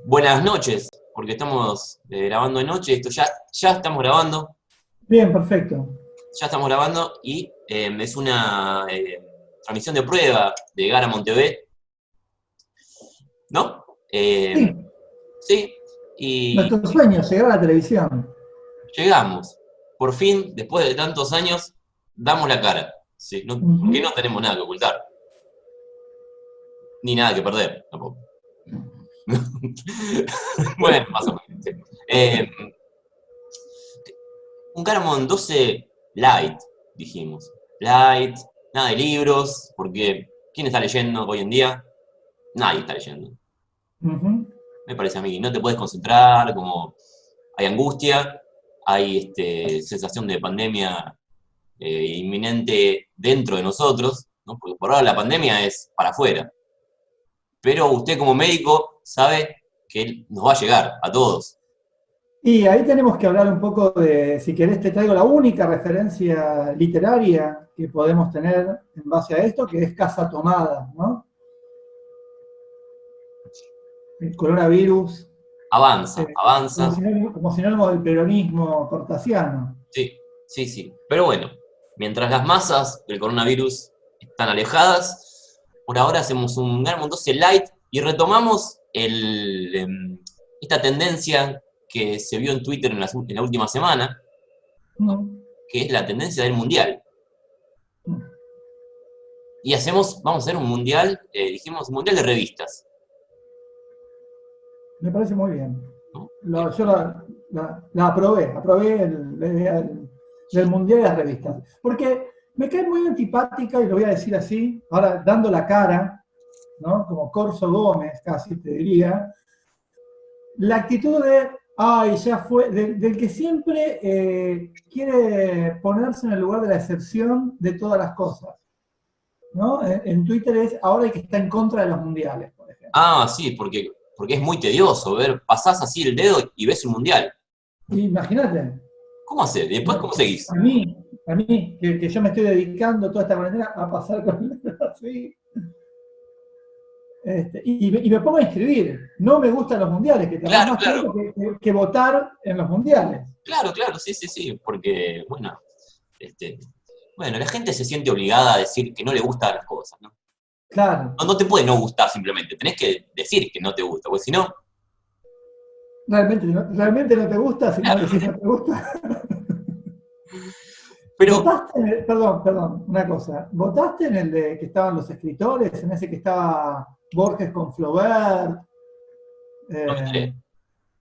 Buenas noches, porque estamos grabando de noche, esto ya estamos grabando, Bien, perfecto. y es una transmisión de prueba de Garamond TV, ¿no? Sí, Sí, y nuestro sueño, llegar a la televisión. llegamos. Por fin, después de tantos años, damos la cara. Sí, porque no Ujú. tenemos nada que ocultar, ni nada que perder, tampoco. Bueno, más o menos. Sí. Eh, un Garamond 12 Light, dijimos. Light, nada de libros, porque ¿quién está leyendo hoy en día? Nadie está leyendo. Ujú. Me parece a mí. No te puedes concentrar, como hay angustia, hay sensación de pandemia inminente dentro de nosotros, ¿no? Porque por ahora la pandemia es para afuera. Pero usted como médico sabe que nos va a llegar a todos. Y ahí tenemos que hablar un poco de, si querés, te traigo la única referencia literaria que podemos tener en base a esto, que es Casa Tomada, ¿no? El coronavirus, Avanza, eh, avanza. como sinónimo del peronismo cortasiano. Sí, sí, sí. Pero bueno, mientras las masas del coronavirus están alejadas, por ahora hacemos un gran Montoce Light y retomamos esta tendencia que se vio en Twitter en la última semana, Mm. que es la tendencia del mundial. Mm. Y vamos a hacer un mundial, dijimos, un mundial de revistas, Me parece muy bien. ¿no? Yo la aprobé la idea del Mundial de las revistas. Porque me cae muy antipática, y lo voy a decir así, ahora dando la cara, ¿no? Como Corso Gómez, casi te diría, la actitud de, ay, ya fue, del que siempre quiere ponerse en el lugar de la excepción de todas las cosas. ¿No? En Twitter es ahora el que está en contra de los mundiales, por ejemplo. Ah, sí, porque es muy tedioso ver, pasás así el dedo y ves un mundial. Imagínate, ¿Cómo hacer? ¿Y después ¿no? cómo seguís? A mí que yo me estoy dedicando toda esta cuarentena a pasar con así. Y me pongo a escribir. No me gustan los mundiales, que capaz Claro, más claro. pronto que votar en los mundiales. Claro, claro, sí, sí, sí, porque, bueno, este, bueno, la gente se siente obligada a decir que no le gustan las cosas, ¿no? Claro, No, no te puede no gustar simplemente, tenés que decir que no te gusta, porque si no, realmente no te gusta si no claro, decís no te gusta. pero ¿Votaste en el, perdón, una cosa, ¿votaste en el de que estaban los escritores, en ese que estaba Borges con Flaubert? no me Eh,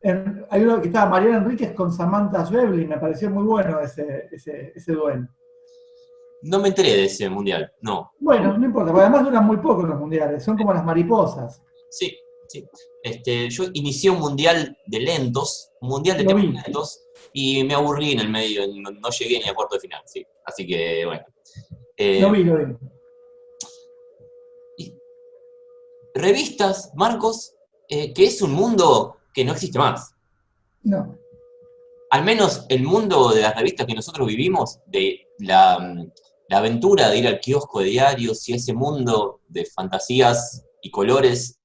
enteré. hay uno que estaba Mariana Enríquez con Samantha Schweblin, me pareció muy bueno ese duelo. No me enteré de ese mundial, no. Bueno, no importa, porque además duran muy poco los mundiales, son como las mariposas. Sí, sí. Yo inicié un mundial de lentos, un mundial de Lo temas vi, lentos, y me aburrí en el medio, no llegué ni a cuarto de final, sí. Así que, bueno. lo Eh, vi, lo vi. y revistas, Marcos, que es un mundo que no existe más. No. Al menos el mundo de las revistas que nosotros vivimos, de la aventura de ir al kiosco de diarios y ese mundo de fantasías y colores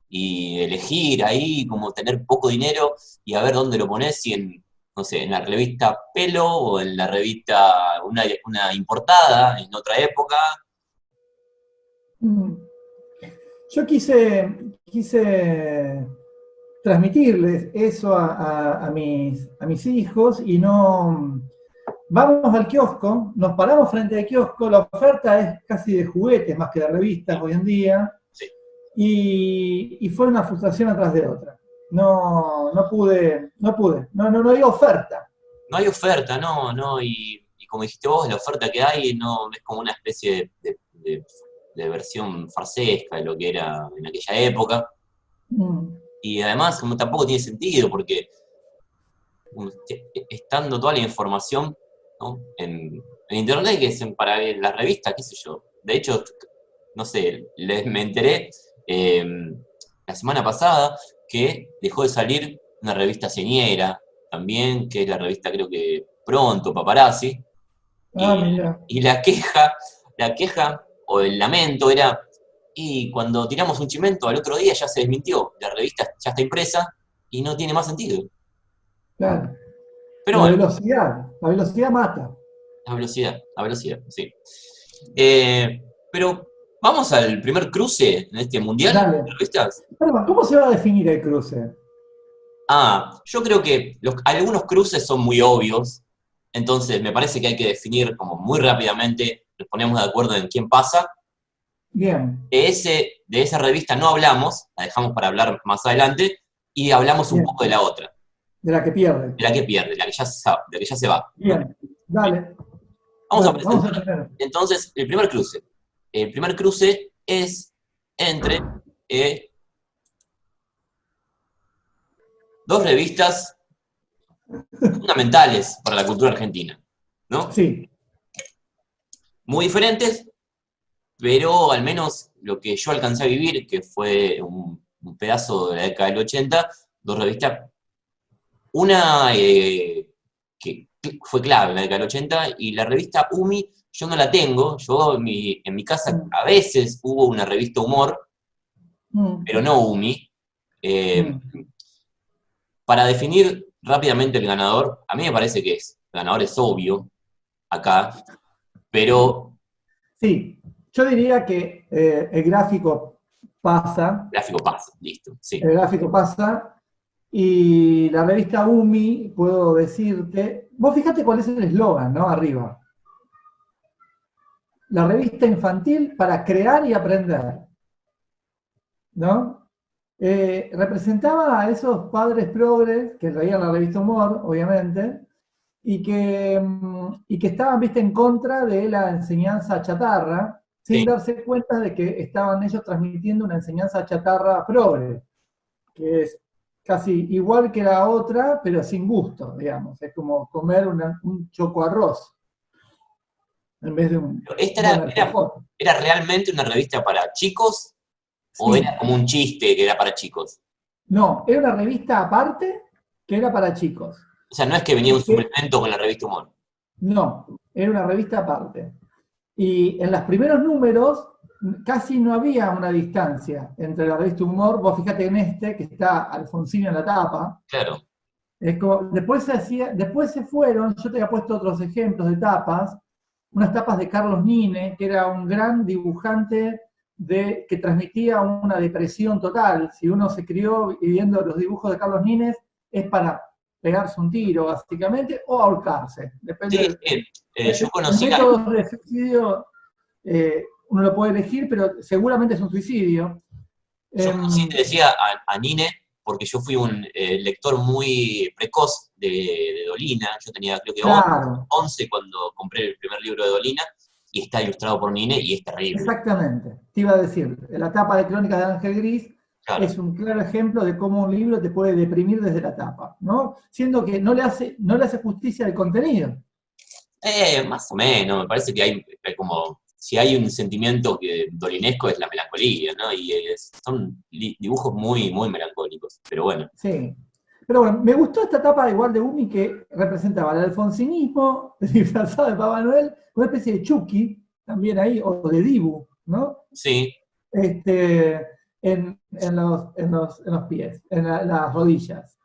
y elegir ahí, como tener poco dinero y a ver dónde lo pones, si en, no sé, en la revista Pelo o en la revista, una importada en otra época. Mm. Yo quise transmitirles eso a mis hijos y no. Vamos al kiosco, nos paramos frente al kiosco, la oferta es casi de juguetes más que de revistas hoy en día, Sí. y fue una frustración atrás de otra. No pude, no hay oferta. No hay oferta, no, no, y como dijiste vos, la oferta que hay no es como una especie de versión farsesca de lo que era en aquella época. Mm. Y además, como tampoco tiene sentido, porque estando toda la información, ¿no? en internet, que es para las revistas, qué sé yo. De hecho, no sé, me enteré eh, la semana pasada que dejó de salir una revista señera, también, que es la revista creo que Pronto, Paparazzi, Ah, y, mira. y la queja o el lamento era, Y cuando tiramos un chimento al otro día ya se desmintió, la revista ya está impresa y no tiene más sentido. Claro. Pero bueno, La velocidad mata. la velocidad, sí. Pero vamos al primer cruce en este mundial de Dale. revistas. Perdón, ¿cómo se va a definir el cruce? Yo creo que algunos cruces son muy obvios, entonces me parece que hay que definir como muy rápidamente, nos ponemos de acuerdo en quién pasa. Bien, De esa revista no hablamos, la dejamos para hablar más adelante, y hablamos un bien. poco de la otra, De la que pierde. de la que pierde, de la que ya se va. ¿No? Bien, dale. Vamos a Dale, vamos a presentar tener. entonces el primer cruce. El primer cruce es entre dos revistas fundamentales para la cultura argentina, ¿no? Sí, Muy diferentes, pero al menos lo que yo alcancé a vivir, que fue un pedazo de la década del 80, dos revistas, una que fue clave en la década del 80, y la revista UMI, yo no la tengo, en mi casa mm, a veces hubo una revista humor, mm, pero no UMI. Eh, mm. para definir rápidamente el ganador, a mí me parece que el ganador es obvio acá, pero Sí, yo diría que gráfico pasa, listo, sí. el gráfico pasa, y la revista UMI, puedo decirte, vos fíjate cuál es el eslogan, ¿no? Arriba. La revista infantil para crear y aprender, ¿no? Representaba a esos padres progres que leían la revista Humor, obviamente, y que estaban, viste, en contra de la enseñanza chatarra, sin Sí. darse cuenta de que estaban ellos transmitiendo una enseñanza chatarra progre, que es casi igual que la otra, pero sin gusto, digamos. Es como comer un choco arroz en vez de un ¿Esta buen alfajor. era realmente una revista para chicos o era Sí, como un chiste que era para chicos? no, era una revista aparte que era para chicos. O sea, no es que venía un Y que, suplemento con la revista Humor. no, era una revista aparte. Y en los primeros números casi no había una distancia entre la revista Humor, vos fíjate en este, que está Alfonsino en la tapa, Claro. después se fueron, yo te había puesto otros ejemplos de tapas, unas tapas de Carlos Nine, que era un gran dibujante que transmitía una depresión total. Si uno se crió viendo los dibujos de Carlos Nines, es para pegarse un tiro, básicamente, o ahorcarse. Sí, Depende. sí. Yo El conocí método de suicidio uno lo puede elegir, pero seguramente es un suicidio. te decía a Nine, porque yo fui un lector muy precoz de Dolina. Yo tenía creo que Claro, 11 cuando compré el primer libro de Dolina, y está ilustrado por Nine y es terrible. exactamente. Te iba a decir, la tapa de Crónicas de Ángel Gris Claro. es un claro ejemplo de cómo un libro te puede deprimir desde la tapa, ¿no? Siendo que no le hace justicia al contenido. Más o menos, me parece que hay como, si hay un sentimiento que dolinesco es la melancolía, ¿no? Y son dibujos muy, muy melancólicos, pero bueno, Sí. Pero bueno, me gustó esta tapa igual de Umi que representaba el alfonsinismo disfrazado de Papá Noel, una especie de Chucky también ahí, o de Dibu, ¿no? sí, Este, en los pies, las rodillas.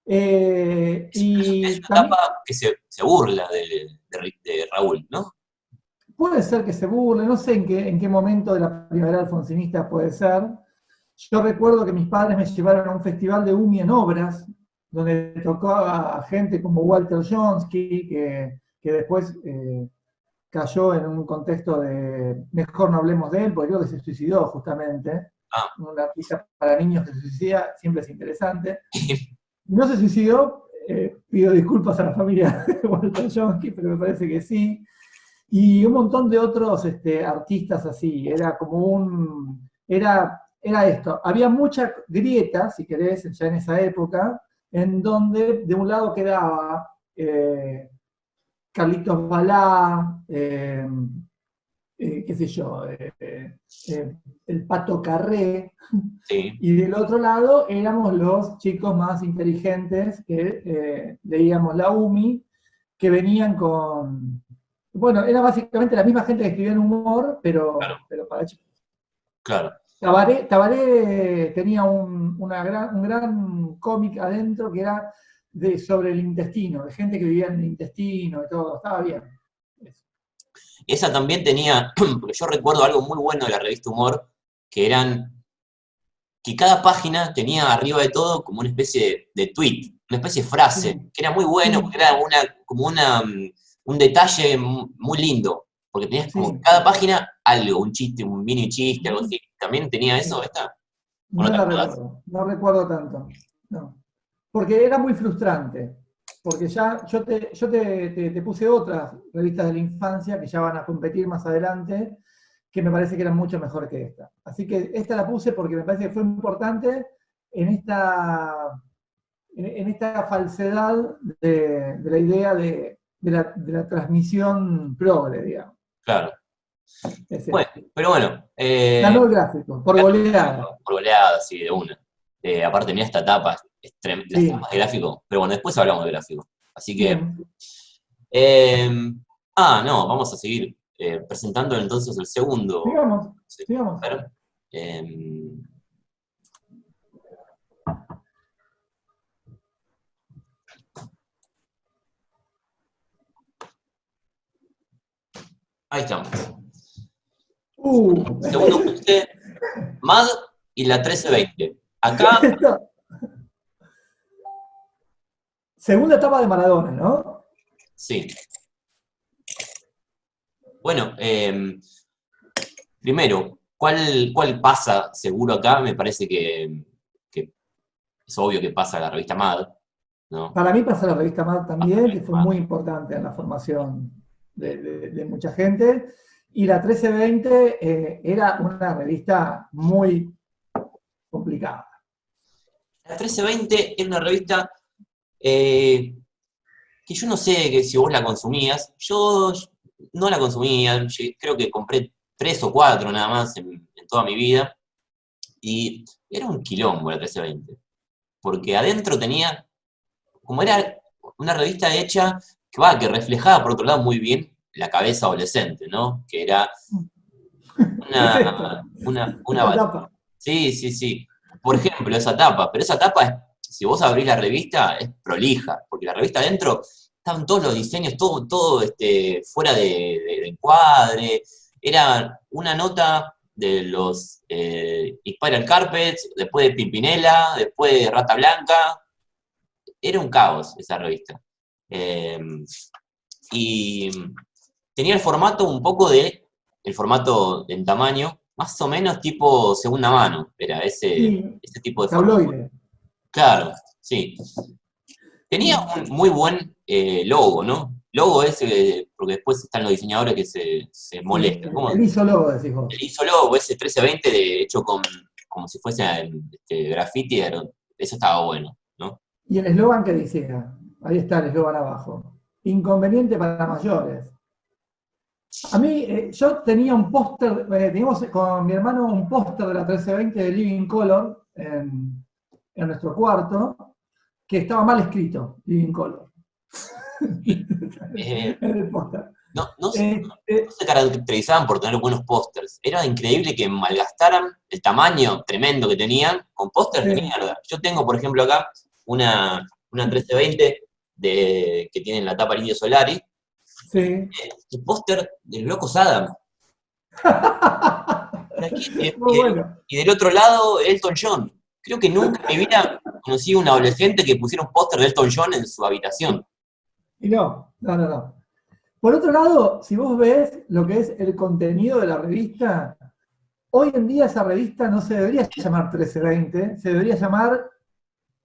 es Y una también etapa que se burla de Raúl, ¿no? puede ser que se burle, no sé en qué momento de la primavera alfonsinista puede ser. Yo recuerdo que mis padres me llevaron a un festival de Umi en obras, donde tocó a gente como Walter Jonesky, que después cayó en un contexto de mejor no hablemos de él, porque creo que se suicidó justamente. Ah, Un artista para niños que se suicida siempre es interesante. No se suicidó, pido disculpas a la familia de Walter Jonesky, pero me parece que sí. Y un montón de otros artistas así. Era como era esto. Había mucha grieta, si querés, ya en esa época, en donde de un lado quedaba Carlitos Balá, qué sé yo, el Pato Carré, sí. y del otro lado éramos los chicos más inteligentes que leíamos la UMI, que venían con... Bueno, era básicamente la misma gente que escribía en humor, pero para chicos. claro. Tabaré tenía un gran cómic adentro que era sobre el intestino, de gente que vivía en el intestino y todo, estaba bien. Esa también tenía, porque yo recuerdo algo muy bueno de la revista Humor, que eran, que cada página tenía arriba de todo como una especie de tweet, una especie de frase, Sí, que era muy bueno, sí, porque era un detalle muy lindo, porque tenías como sí, cada página algo, un chiste, un mini chiste, algo así. ¿También tenía eso sí. esta? ¿O no No te la acordás? recuerdo, no recuerdo tanto. No. Porque era muy frustrante. Porque ya yo te puse otras revistas de la infancia que ya van a competir más adelante, que me parece que eran mucho mejor que esta. Así que esta la puse porque me parece que fue importante en esta falsedad de la idea de la transmisión progre, digamos. Claro. Es Bueno, esto. pero bueno, Ganó el gráfico, por goleada. por goleada, sí, de una. Aparte, mira esta tapa, las Sí, tapas de gráfico, pero bueno, después hablamos de gráfico. Así que, bien. eh, no, vamos a seguir presentando entonces el segundo. Sigamos, Sí, sigamos. a ver, eh, ahí estamos. Segundo puse MAD y la 1320. Acá, Esto, segunda etapa de Maradona, ¿no? sí. Bueno, primero, ¿cuál pasa seguro acá? Me parece que es obvio que pasa la revista MAD, ¿no? Para mí pasa la revista Mad Pasa la también, que revista fue MAD. muy importante en la formación de mucha gente. Y la 1320 era una revista muy complicada. La 1320 es una revista eh, que yo no sé si vos la consumías. Yo no la consumía, creo que compré 3 o 4 nada más en toda mi vida. Y era un quilombo la 1320. Porque adentro tenía, como era una revista hecha que reflejaba por otro lado muy bien la cabeza adolescente, ¿no? Que era ¿Qué es esto? una. Esta etapa. Sí, sí, sí. Por ejemplo, esa tapa. Pero esa tapa, si vos abrís la revista, es prolija. Porque la revista adentro estaban todos los diseños, todo fuera de encuadre. Era una nota de los Spiral Carpets, después de Pimpinela, después de Rata Blanca. Era un caos esa revista. Eh, y tenía el formato en tamaño, más o menos tipo segunda mano, era Sí, ese tipo de formato. tabloide. Claro, sí. Tenía un muy buen logo, ¿no? Logo ese, porque después están los diseñadores que se Sí, molestan. ¿Cómo? el isólogo, decís vos. El hizo logo, ese 1320 hecho como si fuese graffiti, eso estaba bueno, ¿no? Y el eslogan que decía, ahí está el eslogan abajo, inconveniente para mayores. A mí, yo tenía un póster, teníamos con mi hermano un póster de la 1320 de Living Color en nuestro cuarto, que estaba mal escrito, Living Color. Y, eh, En el póster. no, no, Eh, no se caracterizaban por tener buenos pósters. Era increíble que malgastaran el tamaño tremendo que tenían con pósters de sí, mierda. Yo tengo, por ejemplo, acá una 1320 que tiene en la tapa Indio Solari, sí. el póster del Loco Adam. Muy bueno. Y del otro lado, Elton John. Creo que nunca en mi vida conocí a un adolescente que pusiera un póster de Elton John en su habitación. Y no. Por otro lado, si vos ves lo que es el contenido de la revista, hoy en día esa revista no se debería llamar 1320, se debería llamar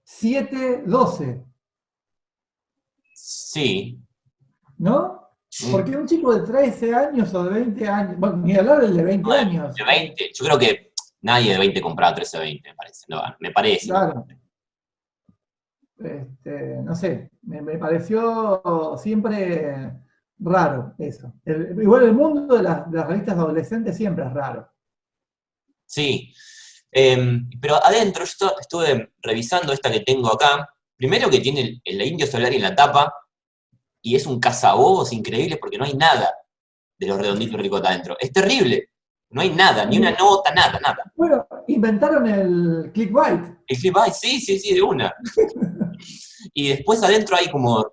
712, Sí. ¿no? Mm. Porque un chico de 13 años o de 20 años, bueno, ni hablar del de 20 años, De 20. Yo creo que nadie de 20 compraba 1320, me parece. No, me parece. claro, no sé, me pareció siempre raro eso. Igual el mundo de las revistas adolescentes siempre es raro. Sí. Pero adentro, yo estuve revisando esta que tengo acá. Primero que tiene el Indio Solari en la tapa, y es un cazabobos increíble porque no hay nada de los redonditos ricota adentro. Es terrible. No hay nada, ni una nota, nada, nada. Bueno, inventaron el clickbait. El clickbait, sí, sí, sí, de una. Y después adentro hay como,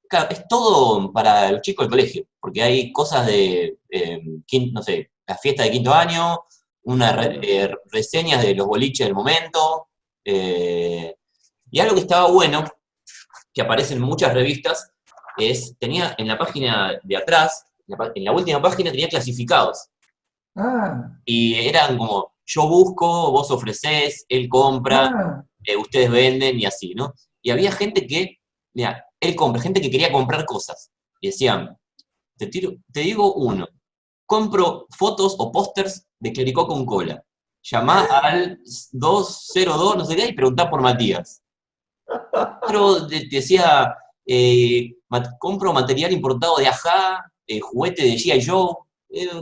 claro, es todo para los chicos del colegio, porque hay cosas de, no sé, la fiesta de quinto año, reseñas de los boliches del momento, y algo que estaba bueno, que aparece en muchas revistas, tenía en la página de atrás, en la última página tenía clasificados, Ah, y eran como, yo busco, vos ofrecés, él compra, ah, ustedes venden y así, ¿no? Y había gente que, mira, él compra, gente que quería comprar cosas. Y decían, te digo uno, compro fotos o pósters de Clericó con cola. Llamá al 202, no sé qué, y preguntá por Matías. Otro decía, compro material importado de Ajá, juguete de G.I. Joe.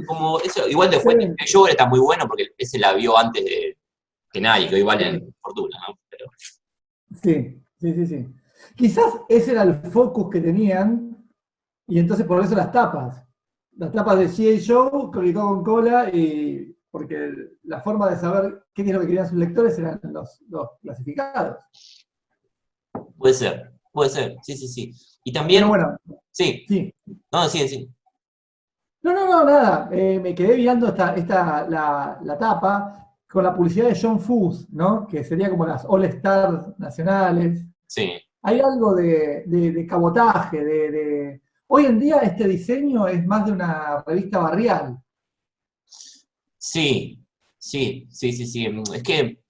Como eso, igual de juguete de G.I. excelente. Joe está muy bueno porque ese la vio antes que nadie, que hoy valen Sí, fortuna, ¿no? Pero, sí, sí, sí, sí. Quizás ese era el focus que tenían, y entonces por eso las tapas. Las tapas de G.I. Joe, con cola, y porque la forma de saber qué es lo que querían sus lectores eran los clasificados. puede ser, sí, sí, sí. Y Pero también, bueno, sí, sí. no, sí, sí, No, no, no, nada. Me quedé mirando la tapa con la publicidad de John Fuss, ¿no? Que sería como las All Stars nacionales. sí, Hay algo de cabotaje, Hoy en día este diseño es más de una revista barrial. sí, sí, sí, sí, sí. Es que,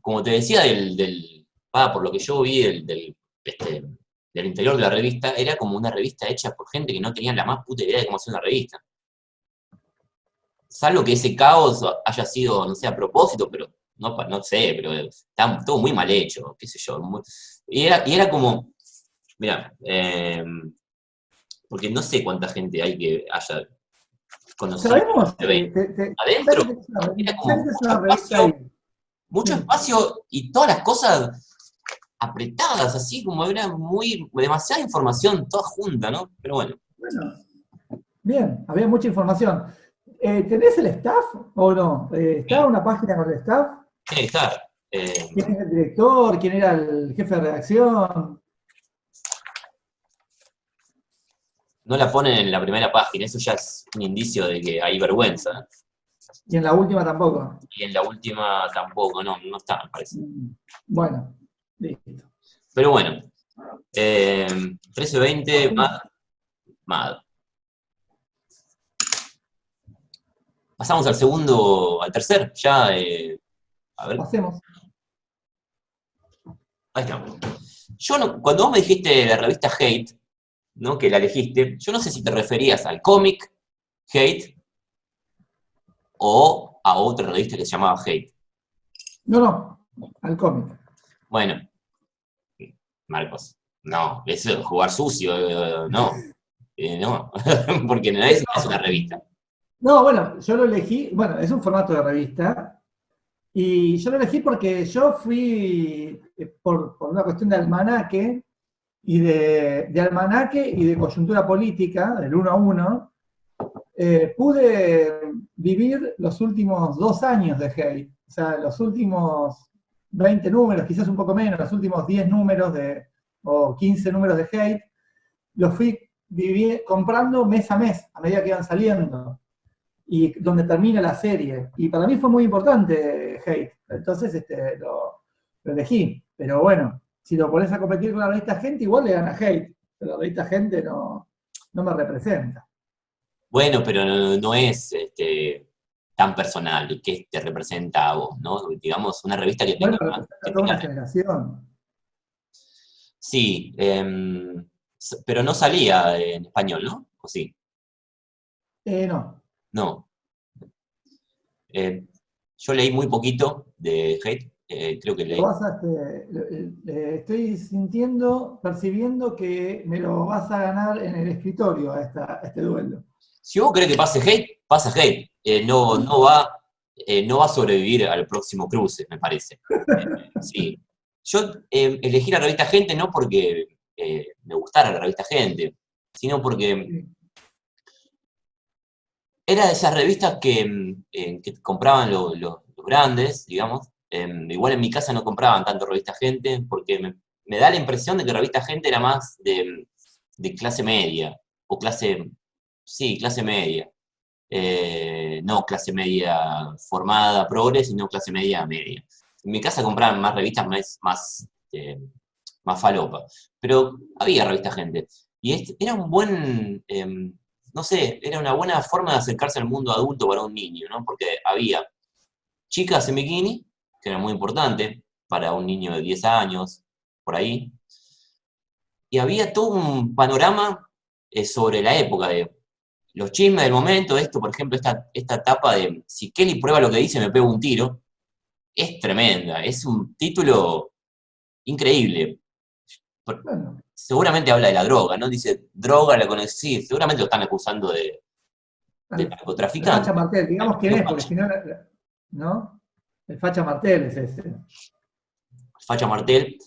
como te decía, por lo que yo vi este, del interior de la revista, era como una revista hecha por gente que no tenía la más puta idea de cómo hacer una revista. Salvo que ese caos haya sido, no sé, a propósito, pero no, no sé, pero está todo muy mal hecho, qué sé yo. Y era como, mira, porque no sé cuánta gente hay que haya conocido ¿Sabemos? este evento. Ya Adentro que tenés era ya que como tenés una revista ahí. mucho Sí, espacio y todas las cosas apretadas, así como era demasiada información toda junta, ¿no? Pero bueno, bueno, bien, había mucha información. ¿Tenés el staff o no? ¿Está sí, una página con el staff? tiene que estar. ¿Quién es el director? ¿Quién era el jefe de redacción? No la ponen en la primera página, eso ya es un indicio de que hay vergüenza. Y en la última tampoco. Y en la última tampoco, no, no está, me parece. Bueno, listo. Pero bueno, 13:20, Mad. Pasamos al segundo, al tercer, ya, a ver, Pasemos. ahí está. Yo no, cuando vos me dijiste la revista Hate, ¿no? Que la elegiste, yo no sé si te referías al cómic Hate o a otra revista que se llamaba Hate. No, no, al cómic. Bueno, Marcos, no, eso es jugar sucio, no, no, porque no es una revista. No, bueno, yo lo elegí, bueno, es un formato de revista, y yo lo elegí porque yo fui, por una cuestión de almanaque, de almanaque y de coyuntura política, del uno a uno, pude vivir los últimos 2 años de Hate. O sea, los últimos 20 números, quizás un poco menos, los últimos 10 números o 15 números de Hate, los fui comprando mes a mes, a medida que iban saliendo, y donde termina la serie. Y para mí fue muy importante Hate. Entonces lo elegí. Pero bueno, si lo pones a competir con la revista Gente, igual le gana Hate. Pero la revista Gente no me representa. Bueno, pero no, no es tan personal y que te representa a vos, ¿no? Digamos, una revista Bueno, representa que a toda una tenga, generación. sí, pero no salía en español, ¿no? ¿O sí? No. No. Eh, yo leí muy poquito de Hate, creo que Lo leí. vas a, estoy sintiendo, percibiendo que me lo vas a ganar en el escritorio a este duelo. Si vos querés que pase Hate, pasa Hate. No, no va a sobrevivir al próximo cruce, me parece. Sí. Yo elegí la revista Gente no porque me gustara la revista Gente, sino porque Sí. Era de esas revistas que compraban los grandes, digamos. Igual en mi casa no compraban tanto Revista Gente, porque me da la impresión de que Revista Gente era más de clase media, o sí, clase media. No clase media formada, progre, sino clase media media. En mi casa compraban más revistas más falopa, pero había Revista Gente. Y era un no sé, era una buena forma de acercarse al mundo adulto para un niño, ¿no? Porque había chicas en bikini, que era muy importante para un niño de 10 años, por ahí, y había todo un panorama sobre la época de los chismes del momento, esto, por ejemplo, esta etapa de si Kelly prueba lo que dice, me pego un tiro, es tremenda, es un título increíble. Bueno, Seguramente habla de la droga, ¿no? Dice, droga, la conocí, seguramente lo están acusando de al facha narcotraficante. Martel, digamos quién No, es, porque si no, ¿no? El facha Martel es ese. Facha Martel,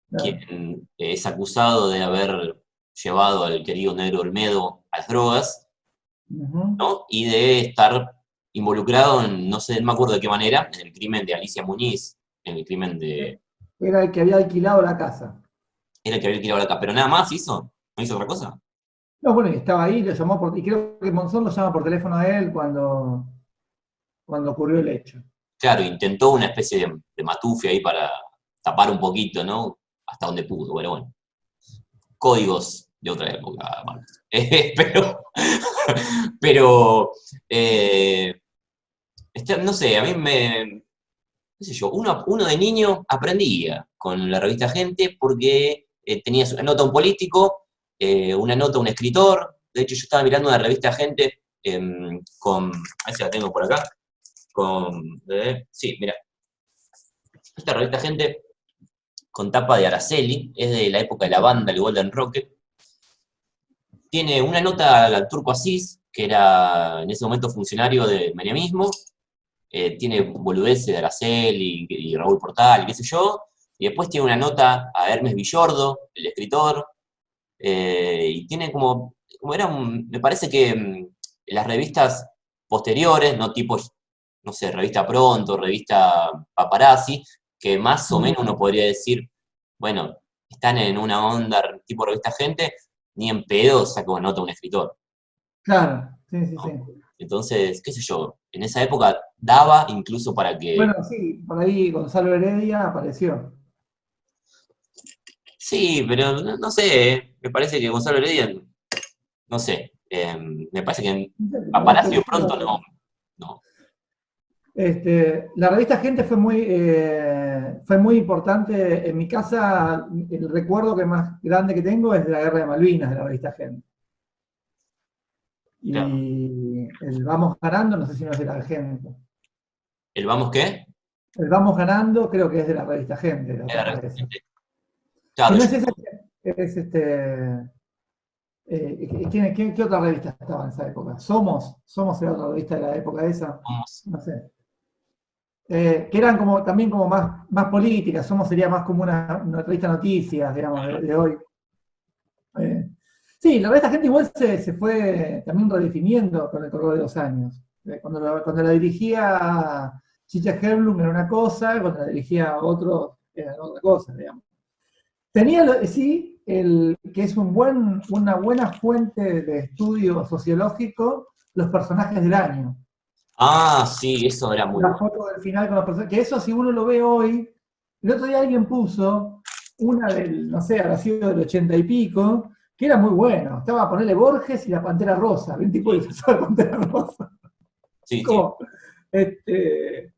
Claro. quien es acusado de haber llevado al querido Negro Olmedo a las drogas, Ujú. ¿no? Y de estar involucrado en, no sé, no me acuerdo de qué manera, en el crimen de Alicia Muñiz, en el crimen de... Era el que había alquilado la casa. Era el que había alquilado acá, pero nada más hizo, no hizo otra cosa. No, bueno, y estaba ahí, lo llamó y creo que Monzón lo llama por teléfono a él cuando ocurrió el hecho. Claro, intentó una especie de matufia ahí para tapar un poquito, ¿no? Hasta donde pudo, pero bueno. Códigos de otra época, bueno. Pero eh, no sé, a mí qué sé yo, uno de niño aprendía con la revista Gente porque tenías una nota a un político, una nota a un escritor. De hecho, yo estaba mirando una revista Gente a ver si la tengo por acá, sí, mira, esta revista Gente con tapa de Araceli, es de la época de la banda, el Golden Rocket. Tiene una nota al Turco Asís, que era en ese momento funcionario del menemismo, tiene boludeces de Araceli y Raúl Portal, y qué sé yo, y después tiene una nota a Hermes Villordo, el escritor, y tiene me parece que las revistas posteriores, no tipo, no sé, revista Pronto, revista Paparazzi, que más o menos Ujú. uno podría decir, bueno, están en una onda tipo revista Gente, ni en pedo saca nota un escritor, Claro, sí, sí, sí. ¿no? Entonces, qué sé yo, en esa época daba incluso para que... Bueno, sí, por ahí Gonzalo Heredia apareció. Sí, pero no sé, me parece que Gonzalo Heredia, no sé, me parece que en No sé, a Palacio Pronto no, no. La revista Gente fue muy importante. En mi casa, el recuerdo que más grande que tengo es de la Guerra de Malvinas, de la revista Gente. Claro. Y el Vamos Ganando, no sé si no es de la Gente. ¿El vamos qué? El Vamos Ganando creo que es de la revista Gente, la Era tapa esa. reciente. Que Claro, no es esa, es ¿qué otra revista estaba en esa época? Somos era otra revista de la época esa, no sé. Que eran como también como más políticas, Somos sería más como una revista de noticias, digamos, de hoy. Eh, sí, la revista Gente igual se fue también redefiniendo con el correr de los años. Cuando la dirigía Chicha Herblum era una cosa, cuando la dirigía otro era otra cosa, digamos. Tenía, sí, que es una buena fuente de estudio sociológico, los personajes del año. Ah, sí, eso era muy La bueno. foto del final con los personajes, que eso si uno lo ve hoy, el otro día alguien puso una del, no sé, habrá sido del 80 y pico, que era muy bueno. Estaba a ponerle Borges y la Pantera Rosa, un tipo disfrazado de Pantera Rosa. Sí, sí. Como, este,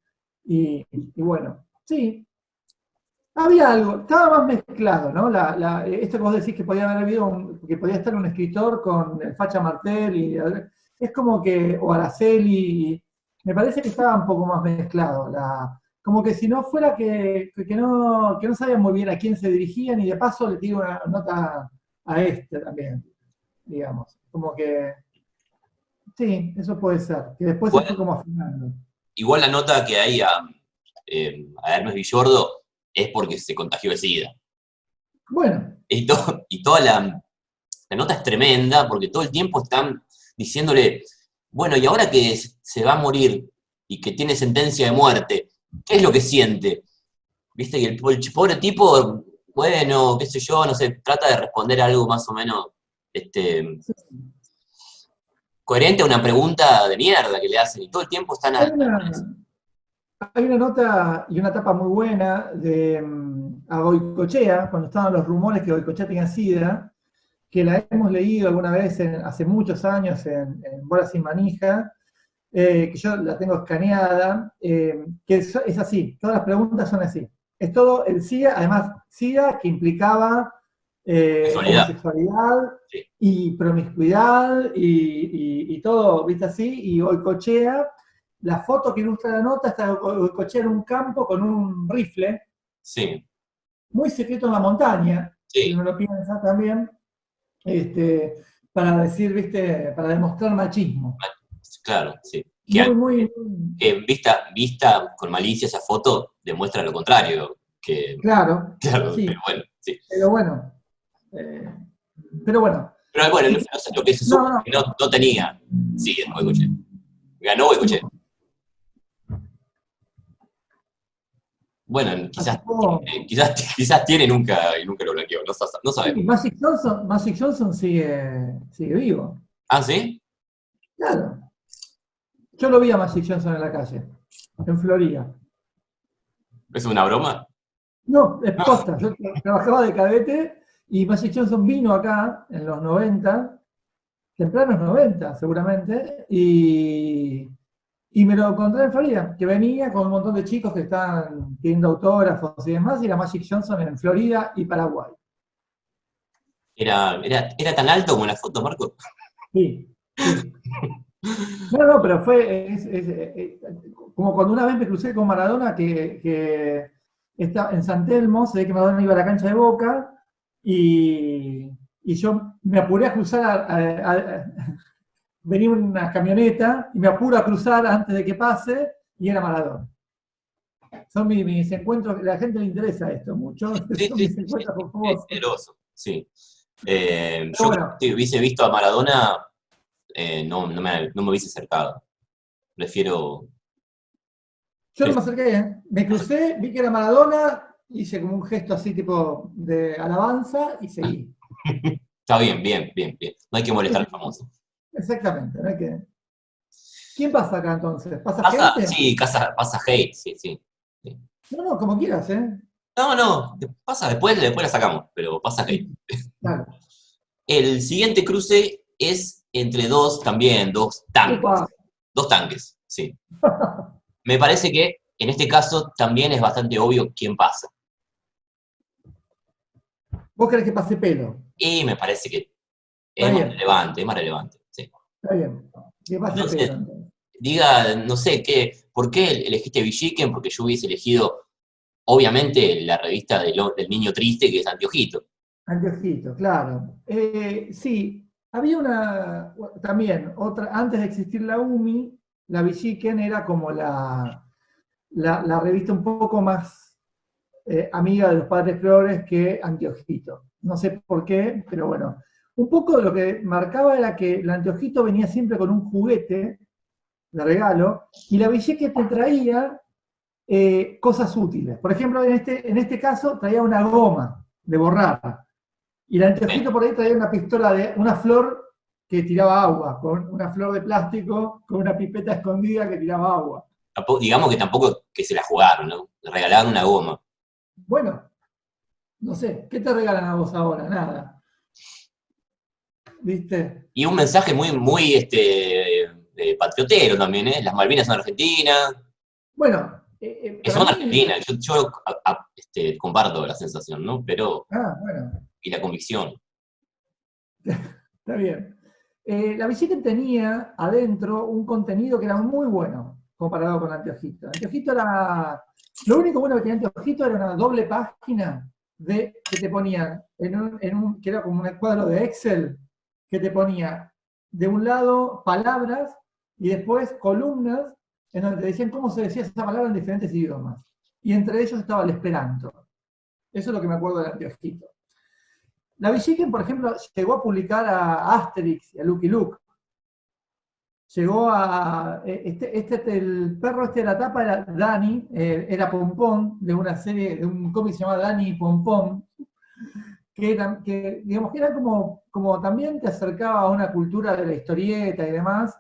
y bueno, sí, había algo, estaba más mezclado, ¿no? Esto que vos decís que podía haber habido, que podía estar un escritor con el Facha Martel, es como que, o Araceli, me parece que estaba un poco más mezclado. Como que si no fuera que no sabían muy bien a quién se dirigían, y de paso le digo una nota a este también, digamos. Como que, sí, eso puede ser, que después se Igual, fue como afinando. igual la nota que hay a Hermes Villordo es porque se contagió de SIDA. Bueno, Y toda la nota es tremenda porque todo el tiempo están diciéndole, bueno, y ahora que se va a morir y que tiene sentencia de muerte, ¿qué es lo que siente? ¿Viste? Y el pobre tipo, bueno, qué sé yo, no sé, trata de responder algo más o menos este, coherente a una pregunta de mierda que le hacen, y todo el tiempo están Hay con eso. una, hay una nota y una tapa muy buena de a Goicoechea, cuando estaban los rumores que Goicoechea tenía SIDA, que la hemos leído alguna vez hace muchos años en Bola sin manija, que yo la tengo escaneada, que es así, todas las preguntas son así. Es todo el SIDA, además SIDA que implicaba Sexualidad, homosexualidad sí. y promiscuidad y todo, ¿viste así? Y Goicoechea, la foto que ilustra la nota está Goicoechea en un campo con un rifle, Sí, muy secreto en la montaña, si sí, uno lo piensa también, este, para decir, ¿viste? Para demostrar machismo. claro, sí. Muy, muy, muy Que vista con malicia esa foto demuestra lo contrario, que, claro, claro, pero sí, bueno, sí. pero bueno, eh, pero bueno, Pero bueno, si, lo que se no, supo es no, que no tenía, sí, Goicoechea. Ganó Goicoechea. no, Bueno, así como, quizás tiene y nunca lo blanqueó, no sí, sabemos. Magic Johnson sigue vivo, ¿Ah, sí? claro, yo lo vi a Magic Johnson en la calle, en Florida, ¿Es una broma? no, es posta, yo trabajaba de cadete y Magic Johnson vino acá en los 90, tempranos 90 seguramente, y me lo encontré en Florida, que venía con un montón de chicos que estaban pidiendo autógrafos y demás, y era Magic Johnson en Florida y Paraguay. Era tan alto como en la foto, Marco. Sí, sí. No, no, pero fue como cuando una vez me crucé con Maradona, que está en San Telmo, se ve que Maradona iba a la cancha de Boca, y yo me apuré a cruzar, venía una camioneta, y me apuro a cruzar antes de que pase, y era Maradona. Son mis encuentros, a la gente le interesa esto mucho, Sí, son sí, mis sí, encuentros con es famosos. generoso, sí. Pero Yo creo bueno, que si hubiese visto a Maradona, no me hubiese acercado. Prefiero. yo no me acerqué, ¿eh? Me crucé, vi que era Maradona, hice como un gesto así tipo de alabanza y seguí. Está bien, bien, bien, bien. No hay que Sí, molestar sí, al famoso. exactamente, no hay que... ¿Quién pasa acá entonces? ¿Pasa Pasa, gente? sí, pasa hate, sí, sí. Sí. No, no, como quieras, ¿eh? No, no, pasa después la sacamos, pero pasa hate. Claro. El siguiente cruce es entre dos tanques. Upa. Dos tanques, sí. Me parece que en este caso también es bastante obvio quién pasa. Vos querés que pase pelo. Y me parece que Está bien, es más relevante, sí. está bien. Que pase Entonces, pelo entonces. diga, no sé, ¿por qué elegiste Villiquen? Porque yo hubiese elegido, obviamente, la revista del niño triste, que es Antiojito. Anteojito, claro. Sí, había también, otra, antes de existir la UMI, la Villiquen era como la revista un poco más amiga de los padres flores que Anteojito. No sé por qué, pero bueno. Un poco lo que marcaba era que el Anteojito venía siempre con un juguete de regalo y la Villiquen te traía cosas útiles. Por ejemplo, en este caso traía una goma de borrar. Y el anteojito por ahí traía una pistola una flor que tiraba agua, con una flor de plástico, con una pipeta escondida que tiraba agua. Digamos que tampoco que se la jugaron, ¿no? Le regalaron una goma. Bueno, no sé, ¿qué te regalan a vos ahora? Nada. ¿Viste? Y un mensaje muy, muy patriotero también, ¿eh? Las Malvinas son argentinas, Bueno, que para son mí, argentinas. Yo comparto la sensación, ¿no? Pero, bueno, y la convicción. está bien. La visita tenía adentro un contenido que era muy bueno comparado con Anteojito. Anteojito era. Lo único bueno que tenía Anteojito era una doble página que te ponían que era como un cuadro de Excel, que te ponía de un lado palabras y después columnas en donde te decían cómo se decía esa palabra en diferentes idiomas. Y entre ellos estaba el Esperanto. Eso es lo que me acuerdo del Anteojito. La Villiquen, por ejemplo, llegó a publicar a Asterix y a Lucky Luke. llegó a... el perro de la tapa era Dani, era Pompón, de una serie, de un cómic llamado Dani y Pompón, digamos, que era como también te acercaba a una cultura de la historieta y demás,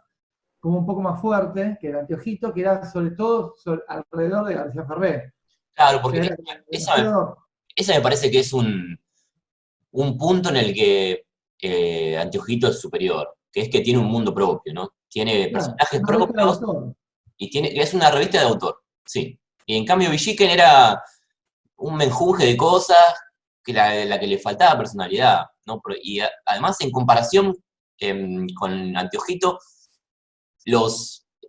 como un poco más fuerte que el Anteojito, que era sobre todo alrededor de García Ferrer. Claro, O sea, porque era esa me, demasiado... esa me parece que es un punto en el que Anteojito es superior, que es que tiene un mundo propio, ¿no? Tiene Claro, personajes una revista de propios autor. y es una revista de autor, sí. Y en cambio Villiquen era un menjunje de cosas la que le faltaba personalidad, ¿no? Además, en comparación con Anteojito,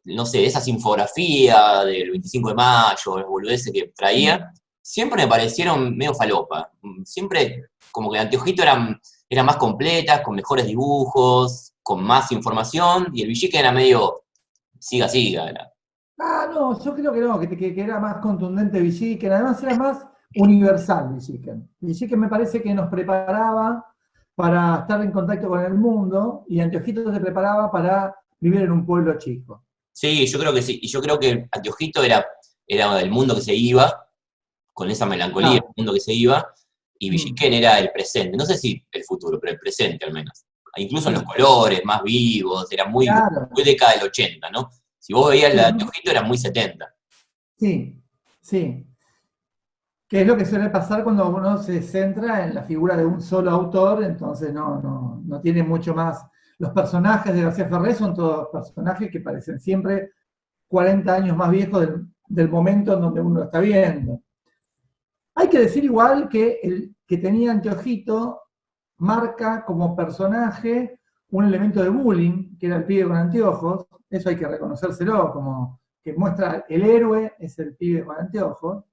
no sé, esas infografías del 25 de mayo, los boludeces que traía, siempre me parecieron medio falopa. Siempre como que Anteojito eran más completas, con mejores dibujos, con más información, y el Villiquen era medio siga, siga. Ah, no, yo creo que no, que era más contundente Villiquen, además era más universal Villiquen. Villiquen me parece que nos preparaba para estar en contacto con el mundo y Anteojito se preparaba para vivir en un pueblo chico. Sí, yo creo que sí. Y yo creo que Anteojito era el mundo que se iba, con esa melancolía, Claro. el mundo que se iba, y Mm, Villiquen era el presente. No sé si el futuro, pero el presente al menos. Incluso en los sí, colores, más vivos, era muy claro. década del 80, ¿no? Si vos veías la Sí, de Anteojito, era muy 70. sí, sí. Que es lo que suele pasar cuando uno se centra en la figura de un solo autor, entonces no tiene mucho más. Los personajes de García Ferré son todos personajes que parecen siempre 40 años más viejos del momento en donde uno lo está viendo. Hay que decir igual que el que tenía Anteojito marca como personaje un elemento de bullying, que era el pibe con anteojos, eso hay que reconocérselo, como que muestra el héroe es el pibe con anteojos,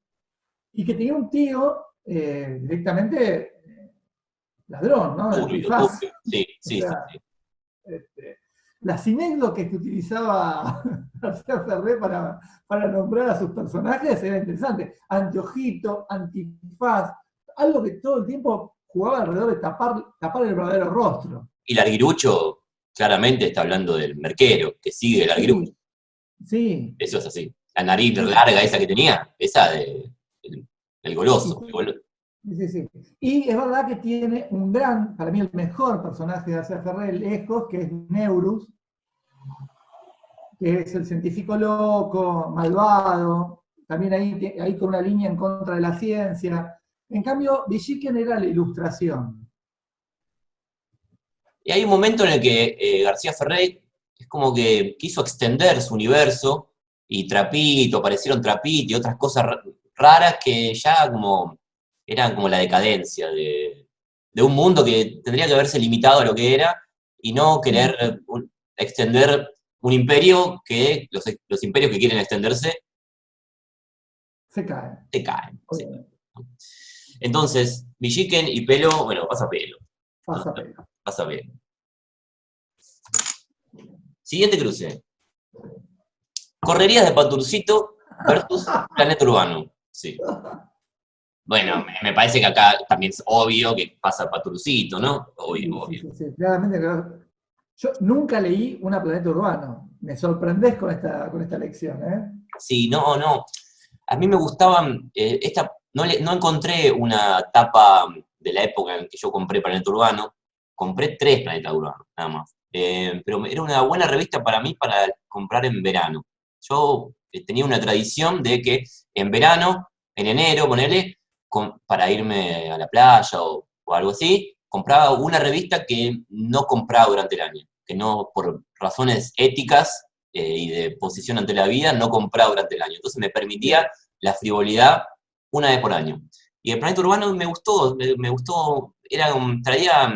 y que tenía un tío directamente ladrón, ¿no? Turbio, Antifaz. turbio. Sí, O sí, sí, sea, sí. este, las sinécdoques que utilizaba García Ferré para nombrar a sus personajes era interesante. Anteojito, antifaz, algo que todo el tiempo jugaba alrededor de tapar el verdadero rostro. Y Larguirucho, claramente está hablando del merquero, que sigue Larguirucho. Sí, sí, Eso es así. La nariz sí, larga esa que tenía, esa el y, goloso. sí, sí, sí. Y es verdad que tiene un gran, para mí el mejor personaje de García Ferré, lejos, que es Neurus, que es el científico loco, malvado, también ahí con una línea en contra de la ciencia. En cambio, Villiquen era la ilustración. Y hay un momento en el que García Ferré es como que quiso extender su universo y Trapito, aparecieron Trapito y otras cosas raras que ya como eran como la decadencia de un mundo que tendría que haberse limitado a lo que era y no querer extender un imperio que los imperios que quieren extenderse Se cae, se caen. Se caen, obviamente. ¿no? Entonces, Villiquen y Pelo, bueno, pasa Pelo. Pasa pena. Pasa Pelo. Siguiente cruce. Correrías de Paturcito versus Planeta Urbano. Sí. Bueno, me parece que acá también es obvio que pasa Paturcito, ¿no? Obvio, Sí, sí, obvio. sí, sí. Claramente, yo nunca leí Una Planeta Urbano. Me sorprendés con esta lección, ¿eh? Sí, no, no. A mí me gustaban, no encontré una tapa de la época en que yo compré Planeta Urbano, compré 3 Planetas Urbanos, nada más. Pero era una buena revista para mí para comprar en verano. Yo tenía una tradición de que en verano, en enero, ponele, para irme a la playa o algo así, compraba una revista que no compraba durante el año, que no, por razones éticas y de posición ante la vida, no compraba durante el año. Entonces me permitía Bien. la frivolidad una vez por año. Y el Planeta Urbano me gustó, me gustó, traía,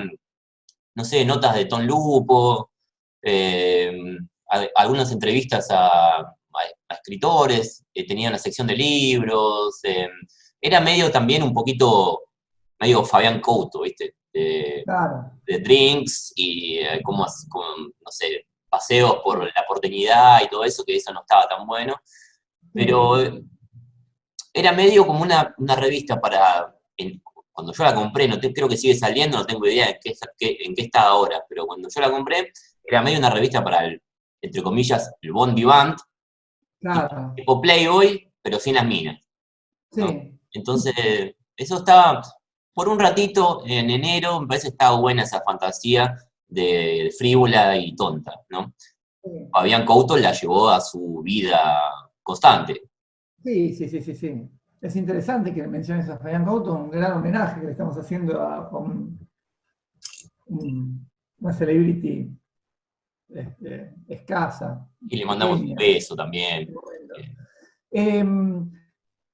no sé, notas de Tom Lupo, eh, algunas entrevistas a escritores, tenía una sección de libros, era medio también un poquito, medio Fabián Couto, ¿viste? Claro. De drinks y no sé, paseos por la porteñidad y todo eso, que eso no estaba tan bueno, pero Sí. era medio como una revista cuando yo la compré, creo que sigue saliendo, no tengo idea en qué está ahora, pero cuando yo la compré, era medio una revista para entre comillas, el Bon Vivant, Claro, tipo Playboy, pero sin las minas, ¿no? sí. Entonces, eso estaba, por un ratito, en enero, me parece que estaba buena esa fantasía de frívola y tonta, ¿no? Sí. Fabián Couto la llevó a su vida constante. Sí, sí, sí, sí, sí. Es interesante que menciones a Fabián Couto, un gran homenaje que le estamos haciendo a una celebrity escasa, Y le mandamos un pequeña. beso también. Eh,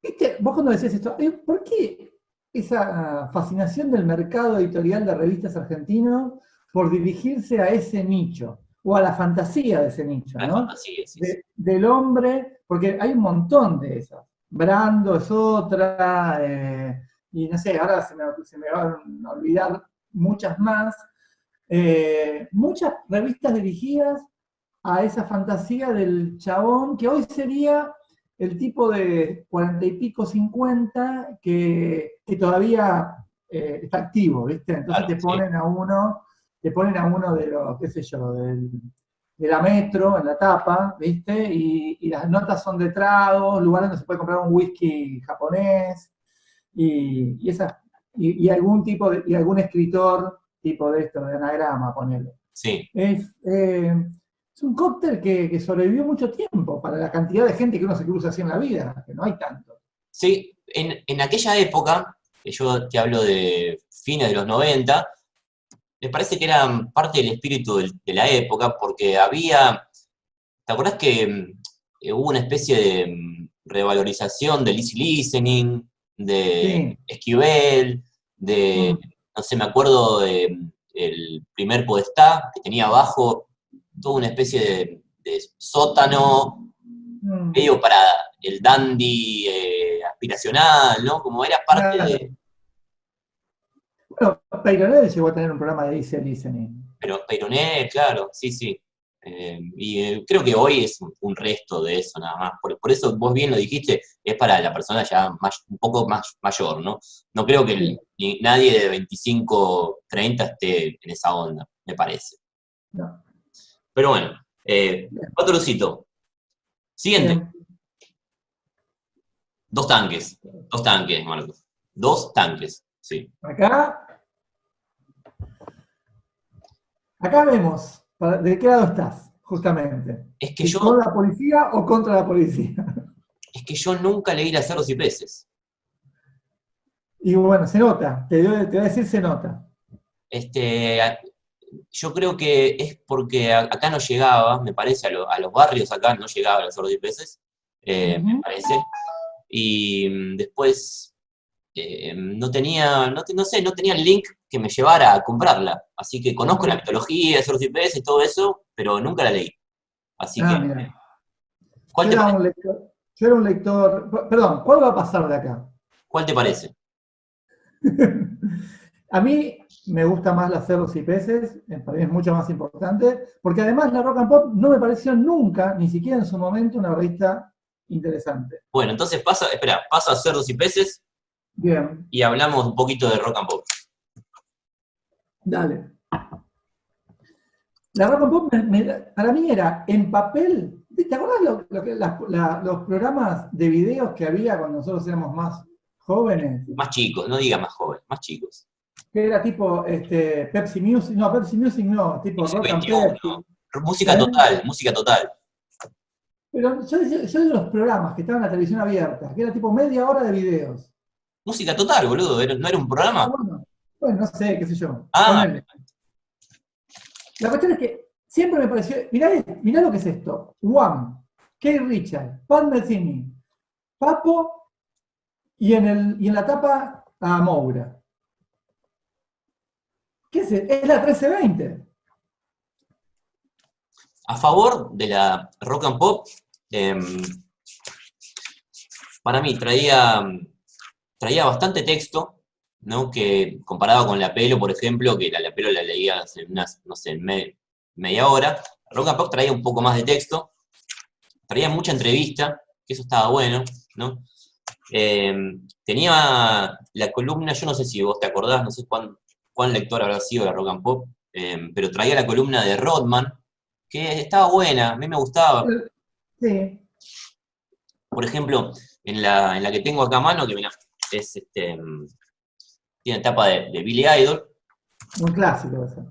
¿Viste? Vos cuando decís esto, ¿por qué esa fascinación del mercado editorial de revistas argentino por dirigirse a ese nicho o a la fantasía de ese nicho, La ¿no? fantasía, sí, sí. Del hombre, porque hay un montón de esas. Brando es otra, y no sé, ahora se me van a olvidar muchas más. Muchas revistas dirigidas a esa fantasía del chabón que hoy sería el tipo de 40 y pico, 50, que todavía está activo, ¿viste? Entonces Claro, sí. te ponen a uno de los, qué sé yo, de la metro en la tapa, ¿viste? Y las notas son de tragos, lugares donde se puede comprar un whisky japonés, y algún tipo y algún escritor tipo de esto, de anagrama, ponele. Sí, Es, eh, es un cóctel que sobrevivió mucho tiempo para la cantidad de gente que uno se cruza así en la vida, que no hay tanto. sí. En aquella época, que yo te hablo de fines de los 90, me parece que eran parte del espíritu de la época, porque había, ¿te acordás que hubo una especie de revalorización del easy listening, de Sí. Esquivel, de, Mm, no sé, me acuerdo de el primer Podestá, que tenía abajo toda una especie de sótano, mm, medio para el dandy aspiracional, ¿no? Como era parte de, claro. Bueno, Peyronel llegó a tener un programa de Easy Listening. pero Peyronet, claro, sí, sí. Creo que hoy es un resto de eso nada más. Por eso vos bien lo dijiste, es para la persona ya un poco más mayor, ¿no? No creo que Sí. nadie de 25, 30 esté en esa onda, me parece. No. Pero bueno, Bien. patrocito. Siguiente, Bien. dos tanques. Dos tanques, Marcos. Dos tanques, sí. Acá, acá vemos de qué lado estás, justamente. Es que Si yo, con la policía o contra la policía. es que yo nunca leí Las Cerdos y Peces. Y bueno, se nota, te voy a decir se nota. Este, yo creo que es porque acá no llegaba, me parece, a los barrios acá no llegaba los sordos y peces, me Ujú. parece. Y después no tenía, no sé, no tenía el link que me llevara a comprarla. Así que conozco la Bien. mitología de sordos y peces y todo eso, pero nunca la leí. Así que, Ah, mira. ¿cuál te parece? Yo era un lector. Perdón, ¿cuál va a pasar de acá? ¿Cuál te parece? A mí me gusta más las cerdos y peces, para mí es mucho más importante, porque además la Rock and Pop no me pareció nunca, ni siquiera en su momento, una revista interesante. Bueno, entonces espera, paso a cerdos y peces Bien, y hablamos un poquito de rock and pop. dale. La Rock and Pop para mí era en papel. ¿Te acuerdas los programas de videos que había cuando nosotros éramos más jóvenes? Más chicos, no diga más jóvenes, más chicos. Que era tipo Pepsi Music, no, Pepsi Music no, tipo Music Rock and 21, Pepsi. música ¿Eh? total, música total. Pero yo digo los programas que estaban en la televisión abierta, que era tipo media hora de videos. Música total, boludo, ¿no era un Ah, programa? bueno, bueno, no sé, qué sé yo. Ah, Ponele. La cuestión es que siempre me pareció, mirá lo que es esto. Juan, Kate Richard, Pat Metheny, Papo y en la tapa a Moura. ¿Qué es? Es la 1320. a favor de la rock and pop, eh, para mí traía bastante texto, ¿no? Que comparado con la Pelo, por ejemplo, que la Pelo la leía en unas, no sé, media hora, rock and pop traía un poco más de texto, traía mucha entrevista, que eso estaba bueno, ¿no? Eh, tenía la columna, yo no sé si vos te acordás, no sé cuán lector habrá sido la rock and pop, pero traía la columna de Rodman, que estaba buena, a mí me gustaba. Sí, Por ejemplo, en la que tengo acá a mano, que mira, es tiene tapa de Billy Idol, un clásico eso.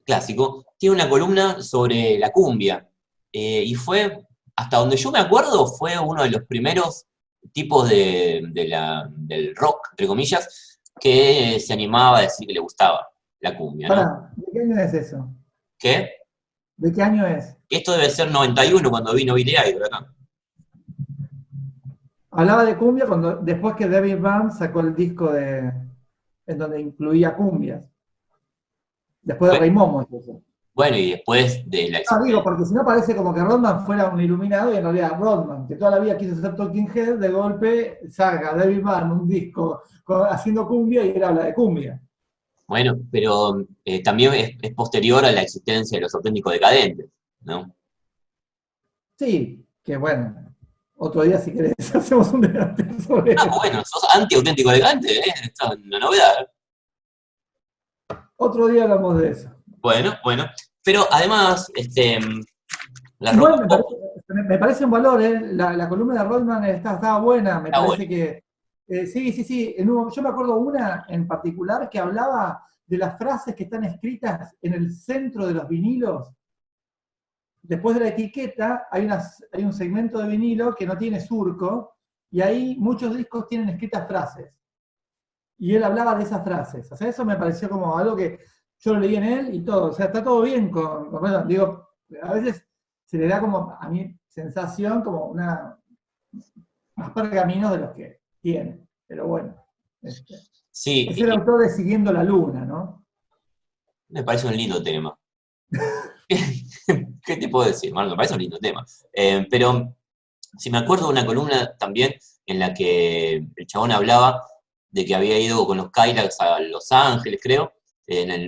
clásico, tiene una columna sobre la cumbia. Y fue, hasta donde yo me acuerdo, fue uno de los primeros tipos del rock, entre comillas, que se animaba a decir que le gustaba la cumbia, ¿no? ¿De qué año es eso? Que ¿De qué año es? esto debe ser 91 cuando vino Billy Idol acá. Hablaba de cumbia después que David Byrne sacó el disco en donde incluía cumbias. Después de Bueno, Rey Momo, eso. bueno, y después de la Ah, digo, existencia. porque si no parece como que Rodman fuera un iluminado y en realidad Rodman, que toda la vida quiso ser Talking Head, de golpe saca David Byrne un disco haciendo cumbia y él habla de cumbia. Bueno, pero también es posterior a la existencia de los auténticos decadentes, ¿no? Sí, que bueno, otro día si querés hacemos un debate sobre Ah, eso. bueno, sos anti-auténtico decadente, ¿eh? Esto es una novedad. Otro día hablamos de eso. Bueno, bueno. Pero además, la rock Igual and pop me parece un valor, ¿eh? La columna de Rodman estaba buena, me está buena. parece que... sí, sí, sí. Yo me acuerdo una en particular que hablaba de las frases que están escritas en el centro de los vinilos. Después de la etiqueta hay un segmento de vinilo que no tiene surco y ahí muchos discos tienen escritas frases. Y él hablaba de esas frases. O sea, eso me pareció como algo que yo lo leí en él y todo. O sea, está todo bien con digo, a veces se le da como, a mí, sensación como más pergaminos de los que tiene. Pero bueno, Sí, es el autor de Siguiendo la Luna, ¿no? me parece un lindo tema. ¿Qué te puedo decir, Marco? Me parece un lindo tema. Pero si me acuerdo de una columna también en la que el chabón hablaba de que había ido con los Kylax a Los Ángeles, creo,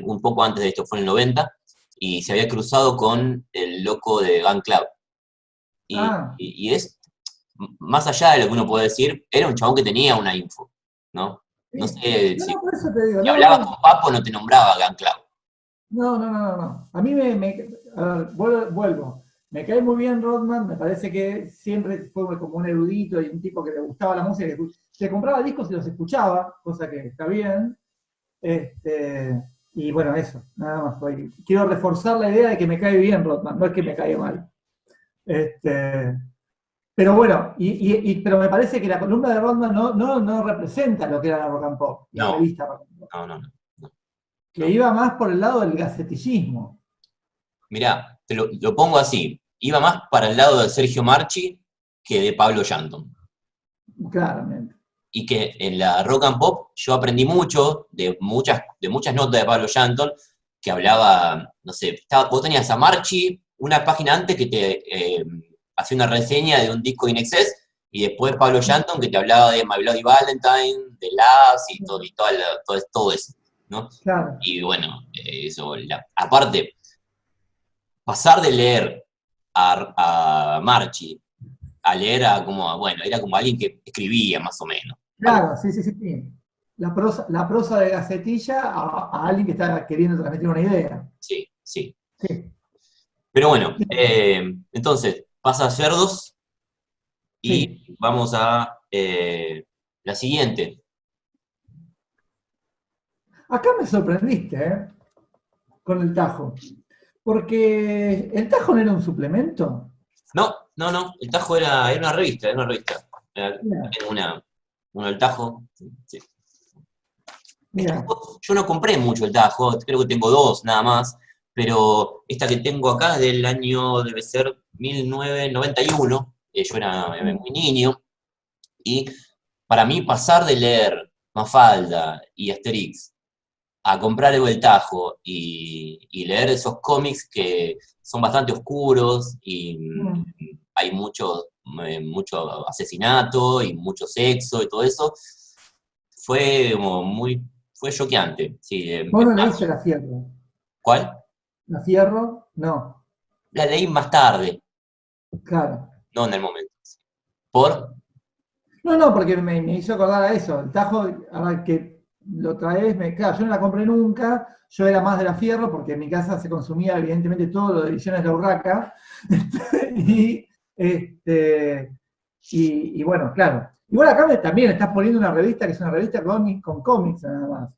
un poco antes de esto, fue en el 90, y se había cruzado con el loco de Gun Club. Ah, Y es, más allá de lo que uno puede decir, era un chabón que tenía una info, ¿no? No sí. sé, No, si, no, por eso te digo, si no, hablabas no, con Papo no te nombraba Gun Club. no, no, no, no, no. A mí a ver, vuelvo. Me cae muy bien Rodman, me parece que siempre fue como un erudito y un tipo que le gustaba la música, que compraba discos y los escuchaba, cosa que está bien. Y bueno, eso, nada más. Quiero reforzar la idea de que me cae bien Rodman, no es que me cae mal. Este, pero bueno, pero me parece que la columna de Rodman no representa lo que era la rock and pop, la No, revista rock and pop, no, no, no. que iba más por el lado del gacetillismo. Mirá, lo pongo así. Iba más para el lado de Sergio Marchi que de Pablo Shanton. Claramente. Y que en la rock and pop yo aprendí mucho de muchas notas de Pablo Shanton que hablaba, no sé, vos tenías a Marchi una página antes que te hacía una reseña de un disco In Excess y después Pablo Shanton que te hablaba de My Bloody Valentine, de Labs y todo eso, ¿no? Claro. Y bueno, eso, aparte, pasar de leer a Marchi a leer bueno, era como alguien que escribía más o menos. Claro, sí, sí, sí, sí. La prosa de Gacetilla a alguien que está queriendo transmitir una idea. Sí, sí. Sí, Pero bueno, entonces, pasa a Cerdos sí. y vamos a la siguiente. Acá me sorprendiste, ¿eh? Con el Tajo. Porque el Tajo no era un suplemento. No, no, no, el Tajo era una revista, era una revista. Mira, Tengo una del Tajo. Sí. mira. Yo no compré mucho el Tajo, creo que tengo dos nada más, pero esta que tengo acá es del año, debe ser 1991, yo era muy niño, y para mí pasar de leer Mafalda y Asterix a comprar el Tajo y leer esos cómics que son bastante oscuros y Mm. hay mucho asesinato y mucho sexo y todo eso, fue como fue choqueante. Sí, Vos no leíste La Fierro. ¿cuál? La Fierro, no. La leí más tarde, Claro. no en el momento. ¿Por? No, no, porque me hizo acordar a eso. El Tajo, a ver, que lo traes, claro, yo no la compré nunca, yo era más de la Fierro, porque en mi casa se consumía evidentemente todo lo de Ediciones de La Urraca, y, y bueno, claro. Igual acá también estás poniendo una revista que es una revista con cómics nada más.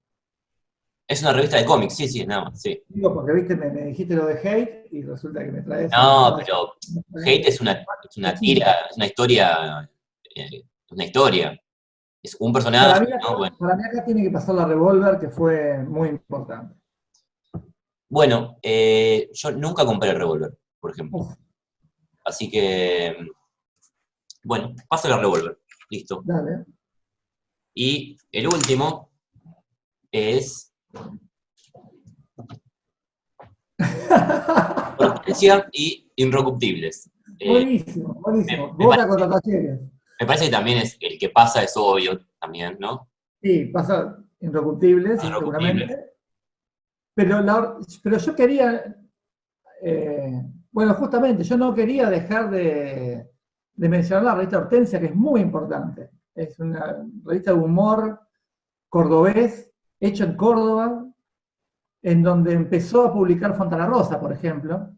Es una revista de cómics, sí, sí, nada más, sí. Digo, porque viste, me dijiste lo de Hate y resulta que me traes una No, caballo. pero Hate es una tira, es una historia. Es un personaje, ¿no? Bueno, Para mí acá tiene que pasar la Revolver, que fue muy importante. bueno, yo nunca compré el revólver, por ejemplo. Uf, Así que, bueno, paso la revólver. Listo. dale. Y el último es Hortensia y Inrocuptibles. Buenísimo, Me, buenísimo. me Boca parece, contra Talleres. me parece que también es el que pasa, es obvio también, ¿no? Sí, pasa Inrecuptible, sí, Inrocuptibles. seguramente. Pero, pero yo quería, bueno, justamente, yo no quería dejar de mencionar la revista Hortensia, que es muy importante. Es una revista de humor cordobés, hecho en Córdoba, en donde empezó a publicar Fontana Rosa, por ejemplo.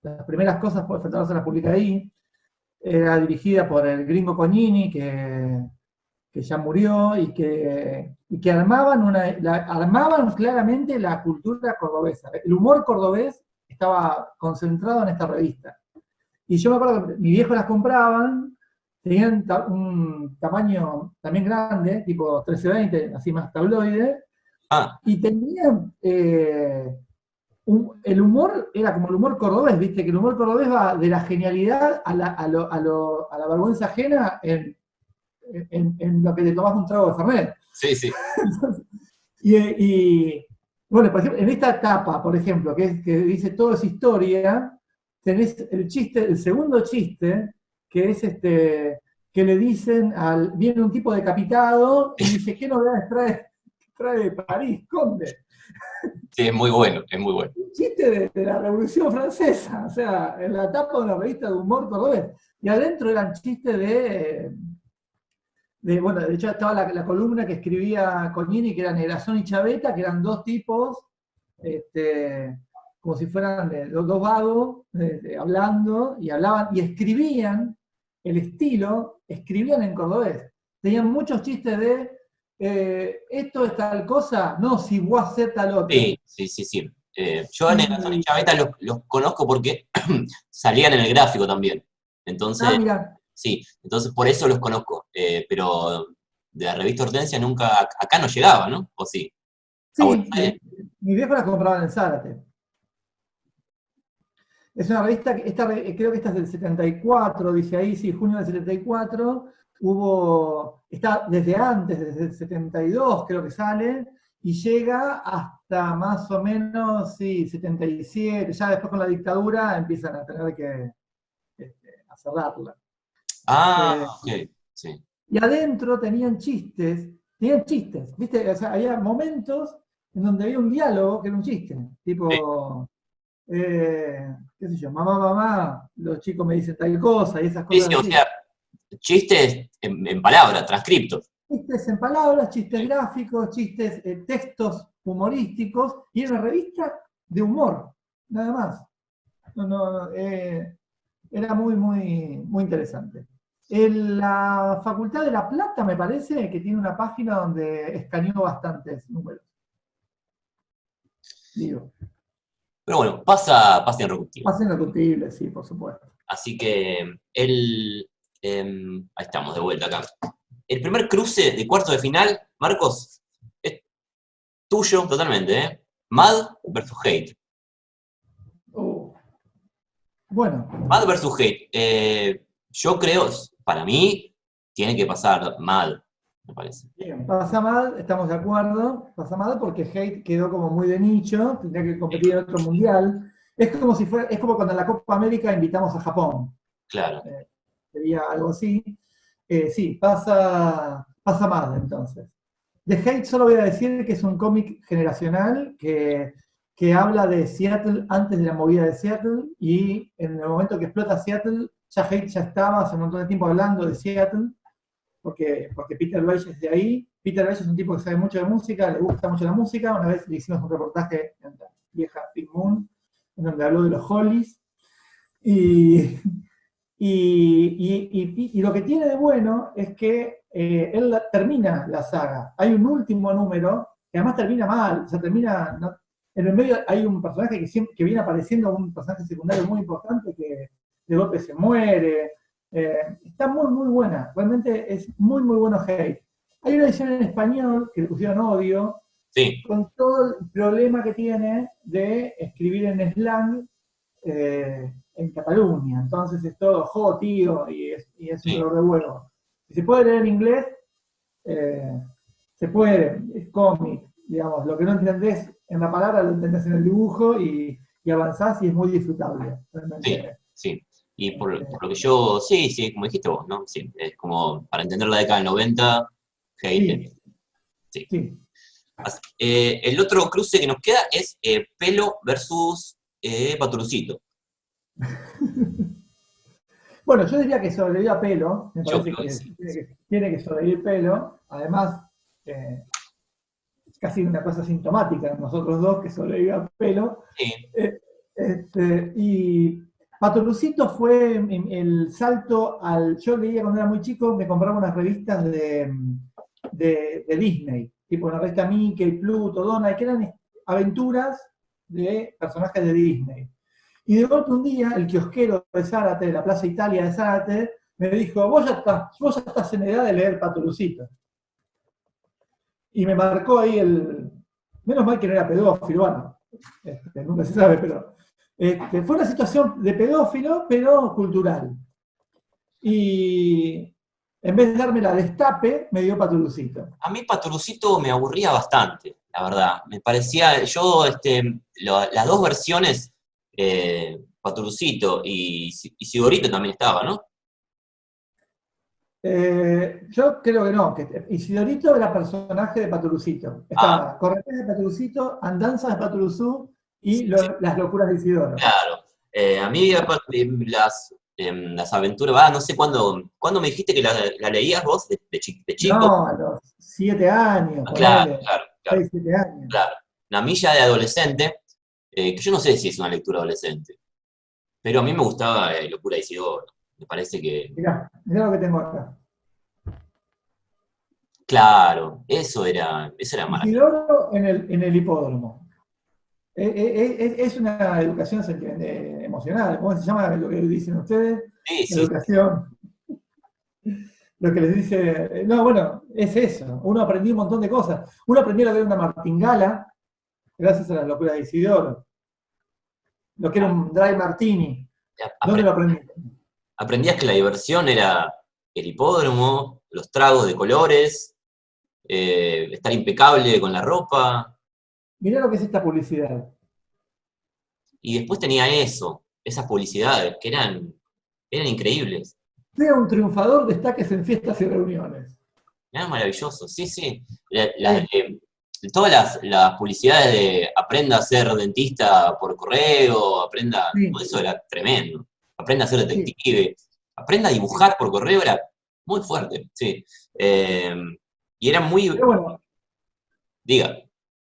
Las primeras cosas por Fontana Rosa las publica ahí. Era dirigida por el gringo Cognini, que ya murió, y que armaban claramente la cultura cordobesa. El humor cordobés estaba concentrado en esta revista. Y yo me acuerdo que mis viejos las compraban, tenían un tamaño también grande, tipo 13-20, así más tabloide, Ah, y tenían el humor era como el humor cordobés, viste, que el humor cordobés va de la genialidad a la vergüenza ajena en lo que te tomás un trago de Fernet. sí, sí. Bueno, por ejemplo, en esta etapa, por ejemplo, que dice todo es historia, tenés el chiste, el segundo chiste, que es que le dicen viene un tipo decapitado y dice, ¿qué novedades trae de París, Conde? Sí, es muy bueno, es muy bueno. Un chiste de la Revolución Francesa, o sea, en la tapa de una revista de humor cordobés. Y adentro eran chistes bueno, de hecho estaba la columna que escribía Cognini, que eran Erazón y Chaveta, que eran dos tipos, como si fueran los dos vagos, hablando, y hablaban, y escribían el estilo, escribían en cordobés. Tenían muchos chistes esto es tal cosa, no, si vos haces tal otra. Sí, sí, sí, sí. Yo a Nelson y Y, Chaveta los conozco porque salían en el gráfico también. Entonces, mira, sí, entonces por eso los conozco. Pero de la revista Hortensia nunca, acá no llegaba, ¿no? ¿O sí? ¿A Buenos sí, Aires? mi viejo las compraban en Zárate. Es una revista, creo que esta es del 74, dice ahí, sí, junio del 74. Está desde antes, desde el 72 creo que sale, y llega hasta más o menos, sí, 77. Ya después con la dictadura empiezan a tener que a cerrarla. Ah, Eh, ok, sí. y adentro tenían chistes, ¿viste? O sea, había momentos en donde había un diálogo que era un chiste, Sí, tipo, qué sé yo, mamá, mamá, los chicos me dicen tal cosa y esas sí, cosas sí, o así. sea, chistes en palabras, transcriptos. Chistes en palabras, chistes Sí. gráficos, chistes, textos humorísticos, y era una revista de humor, nada más. No, no, era muy, muy, muy interesante. En la Facultad de La Plata, me parece, que tiene una página donde escaneó bastantes números. Digo, Pero bueno, pasa Irrecuptible. más indiscutible, sí, por supuesto. Así que ahí estamos, de vuelta acá. El primer cruce de cuarto de final, Marcos, es tuyo totalmente, ¿eh? Mad versus Hate. Oh, bueno, Mad versus Hate. Yo creo, para mí, tiene que pasar Mad, me parece. bien, pasa mal, estamos de acuerdo, pasa mal porque Hate quedó como muy de nicho, tendría que competir en otro mundial. Es como cuando en la Copa América invitamos a Japón. Claro. Sería algo así. Sí, pasa mal entonces. De Hate solo voy a decir que es un cómic generacional que habla de Seattle antes de la movida de Seattle, y en el momento que explota Seattle, ya Hate ya estaba hace un montón de tiempo hablando de Seattle, porque Peter Weiss es de ahí. Peter Bello es un tipo que sabe mucho de música, le gusta mucho la música. Una vez le hicimos un reportaje en la vieja Big Moon, en donde habló de los Hollies. Y, y lo que tiene de bueno es que él termina la saga. Hay un último número que además termina mal, o sea, termina... ¿no? En el medio hay un personaje que viene apareciendo, un personaje secundario muy importante que de golpe se muere. Está muy, muy buena. Realmente es muy, muy bueno Hate. Hay una edición en español que le pusieron Odio, Sí, con todo el problema que tiene de escribir en slang en Cataluña. Entonces es todo jo, tío, y es un sí, dolor de huevo. Si se puede leer en inglés, se puede, es cómic, digamos. Lo que no entendés en la palabra lo entendés en el dibujo y avanzás y es muy disfrutable. sí, Realmente. sí. Y por lo que yo, sí, sí, como dijiste vos, ¿no? Sí, es como para entender la década del 90, Hate, Sí, sí. sí. El otro cruce que nos queda es Pelo versus Patroncito. Bueno, yo diría que sobrevivió a Pelo, me Yo parece creo que que sí. tiene que sobrevivir Pelo. Además, es casi una cosa sintomática en nosotros dos que sobrevivió a Pelo. Sí, Y Patorucito fue el salto al. Yo leía cuando era muy chico, me compraba unas revistas de Disney, tipo una revista Mickey, Pluto, Donald, que eran aventuras de personajes de Disney. Y de golpe un día, el kiosquero de Zárate, de la Plaza Italia de Zárate, me dijo: vos ya estás en edad de leer Patorucito. Y me marcó ahí el. Menos mal que no era pedófilo, bueno, nunca se sabe, pero fue una situación de pedófilo, pero cultural. Y en vez de darme la destape, me dio Patulucito. a mí Patroncito me aburría bastante, la verdad. Me parecía, yo, las dos versiones, Patroncito y Sigorito también estaba, ¿no? Yo creo que no, que Isidorito era personaje de Patulucito. Ah, Estaba Corretés de Patulucito, Andanzas de Patuluzú y sí, las locuras de Isidoro. claro. A mí aparte, las aventuras, no sé cuándo me dijiste que la leías vos de chico. No, a los 7 años, Ah, claro, ponele, claro, claro, 6, 7 años. claro. La milla de adolescente, que yo no sé si es una lectura adolescente, pero a mí me gustaba Locura de Isidoro. Me parece que, Mirá lo que tengo acá. claro, eso era maravilloso. Isidoro en el hipódromo. Es una educación emocional. ¿Cómo se llama lo que dicen ustedes? Sí, sí, Educación. Lo que les dice. No, bueno, es eso. Uno aprendió un montón de cosas. Uno aprendió a ver una martingala gracias a la locura de Isidoro. Lo que era un dry martini. ¿Dónde lo aprendí? aprendías que la diversión era el hipódromo, los tragos de colores, estar impecable con la ropa, Mirá lo que es esta publicidad. y después tenía eso, esas publicidades que eran increíbles, Sea un triunfador, destaques en fiestas y reuniones. eran maravillosos, sí, sí. Las Es, de- todas las publicidades de aprenda a ser dentista por correo, aprenda, todo sí, eso era tremendo. Aprenda a ser sí, detective, aprenda a sí. dibujar por correo, era muy fuerte, sí. Eh, y era muy, Pero bueno, diga,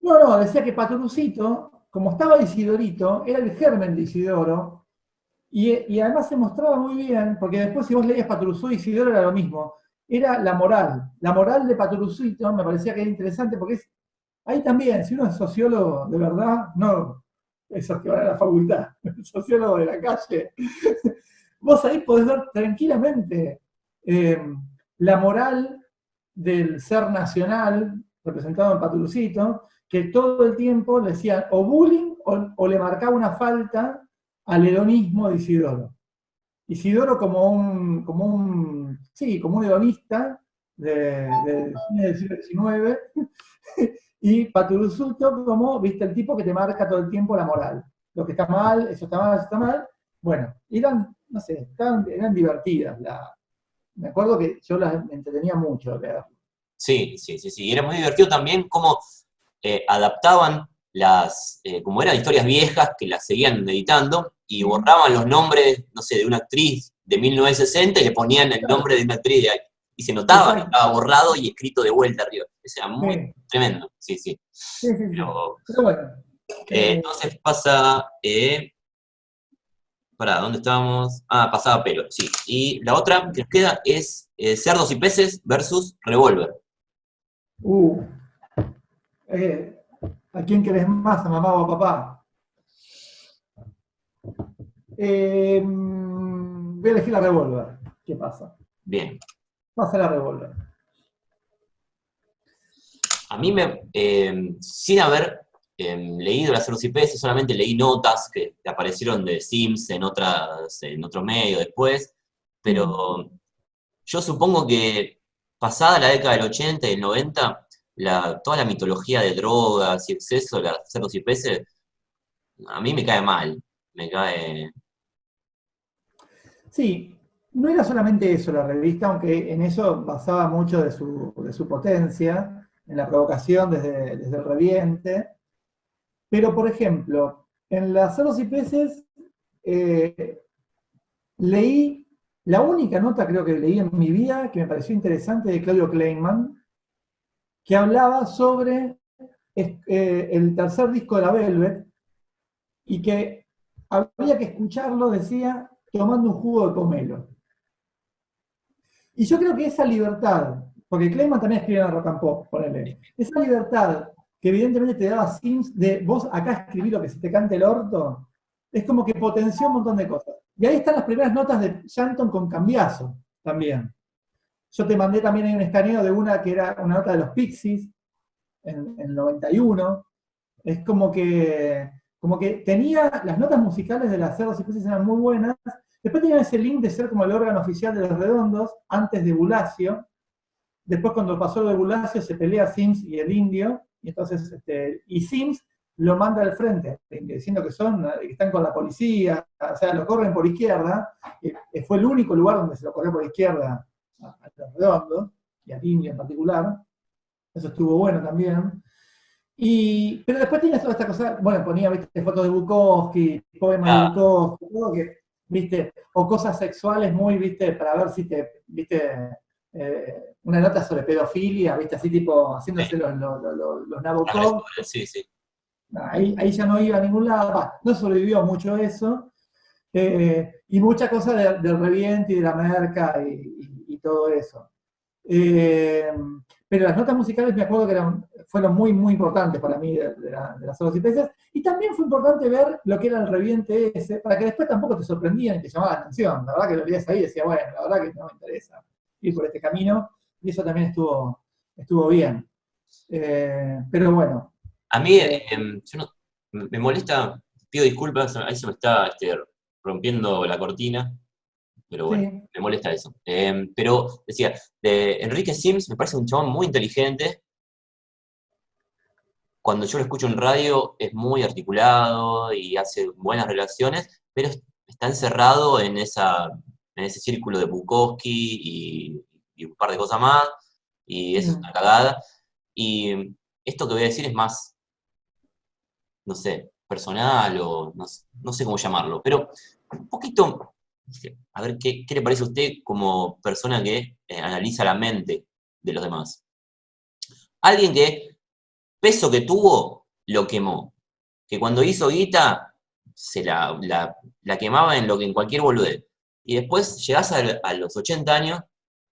no, decía que Paturucito, como estaba Isidorito, era el germen de Isidoro, y además se mostraba muy bien, porque después si vos leías Paturuzú y Isidoro era lo mismo, era la moral. La moral de Paturuzito me parecía que era interesante, porque ahí también, si uno es sociólogo de verdad, no esos que van a la facultad, sociólogo de la calle, vos ahí podés ver tranquilamente eh, la moral del ser nacional, representado en Patulucito, que todo el tiempo le decían o bullying o le marcaba una falta al hedonismo de Isidoro. Isidoro como un hedonista del siglo XIX, y Patulucito como, viste, el tipo que te marca todo el tiempo la moral. Lo que está mal, eso está mal, eso está mal. Bueno, eran, no sé, eran divertidas. Me acuerdo que yo las me entretenía mucho leer. sí, sí, sí, sí. Y era muy divertido también cómo adaptaban como eran historias viejas que las seguían editando y borraban los nombres, no sé, de una actriz de 1960 y le ponían el nombre de una actriz y se notaba que Exacto. estaba borrado y escrito de vuelta arriba. O sea, muy Sí, tremendo, sí, sí. sí, sí, sí. Pero, Pero bueno, entonces pasa, ¿para dónde estábamos? Ah, pasaba pelo, sí. Y la otra que nos queda es cerdos y peces versus revólver. uh, eh, ¿a quién querés más, a mamá o a papá? Voy a elegir la revólver. ¿Qué pasa? Bien. Pasa la revólver. A mí sin haber leído las cerdos y peces, solamente leí notas que aparecieron de Sims en otros medios después, pero yo supongo que pasada la década del 80 y el 90, toda la mitología de drogas y exceso de las cerdos y peces, a mí me cae mal, me cae... Sí, no era solamente eso la revista, aunque en eso basaba mucho de su potencia, en la provocación desde el reviente. Pero, por ejemplo, en las cerdos y peces eh, leí la única nota creo que leí en mi vida que me pareció interesante de Claudio Kleinman, que hablaba sobre el tercer disco de la Velvet y que había que escucharlo, decía, tomando un jugo de pomelo. Y yo creo que esa libertad, porque Clayman también escribía en Rock and Pop, ponele, esa libertad que evidentemente te daba Sims de vos acá escribí lo que se te cante el orto, es como que potenció un montón de cosas. Y ahí están las primeras notas de Shanton con cambiazo también. Yo te mandé también ahí un escaneo de una que era una nota de los Pixies en el 91. Es como que tenía, las notas musicales de las Cerdos y Peces eran muy buenas. Después tenía ese link de ser como el órgano oficial de los Redondos, antes de Bulacio. Después cuando pasó lo de Bulacio se pelea Sims y el Indio, y entonces, y Sims lo manda al frente, diciendo que están con la policía, o sea, lo corren por izquierda, fue el único lugar donde se lo corrió por izquierda a los Redondos, y al Indio en particular. Eso estuvo bueno también. Pero después tenía toda esta cosa, bueno, ponía, viste, fotos de Bukowski, poemas de Ah, Bukowski, todo que, viste, o cosas sexuales muy, viste, para ver si te, viste, una nota sobre pedofilia, viste, así tipo, sí, haciéndose los las Nabokov. resuelve, sí, sí. Ahí ya no iba a ningún lado, no sobrevivió mucho eso, y mucha cosa del reviente y de la merca y todo eso. Eh, pero las notas musicales me acuerdo que fueron muy, muy importantes para mí de las solos y peces. Y también fue importante ver lo que era el reviente ese, para que después tampoco te sorprendían y te llamaba la atención. La verdad que lo leías ahí y decía, bueno, la verdad que no me interesa ir por este camino. Y eso también estuvo bien. Pero bueno. A mí, eh, yo no, me molesta, pido disculpas, ahí se me está rompiendo la cortina, pero bueno, sí, me molesta eso. Pero decía, de Enrique Sims me parece un chabón muy inteligente. Cuando yo lo escucho en radio es muy articulado y hace buenas relaciones, pero está encerrado en ese círculo de Bukowski y un par de cosas más, y eso es mm, una cagada. Y esto que voy a decir es más, no sé, personal o no sé cómo llamarlo, pero un poquito, a ver qué le parece a usted como persona que analiza la mente de los demás. Alguien que peso que tuvo, lo quemó. Que cuando hizo guita, la quemaba en cualquier boludez. Y después llegás a los 80 años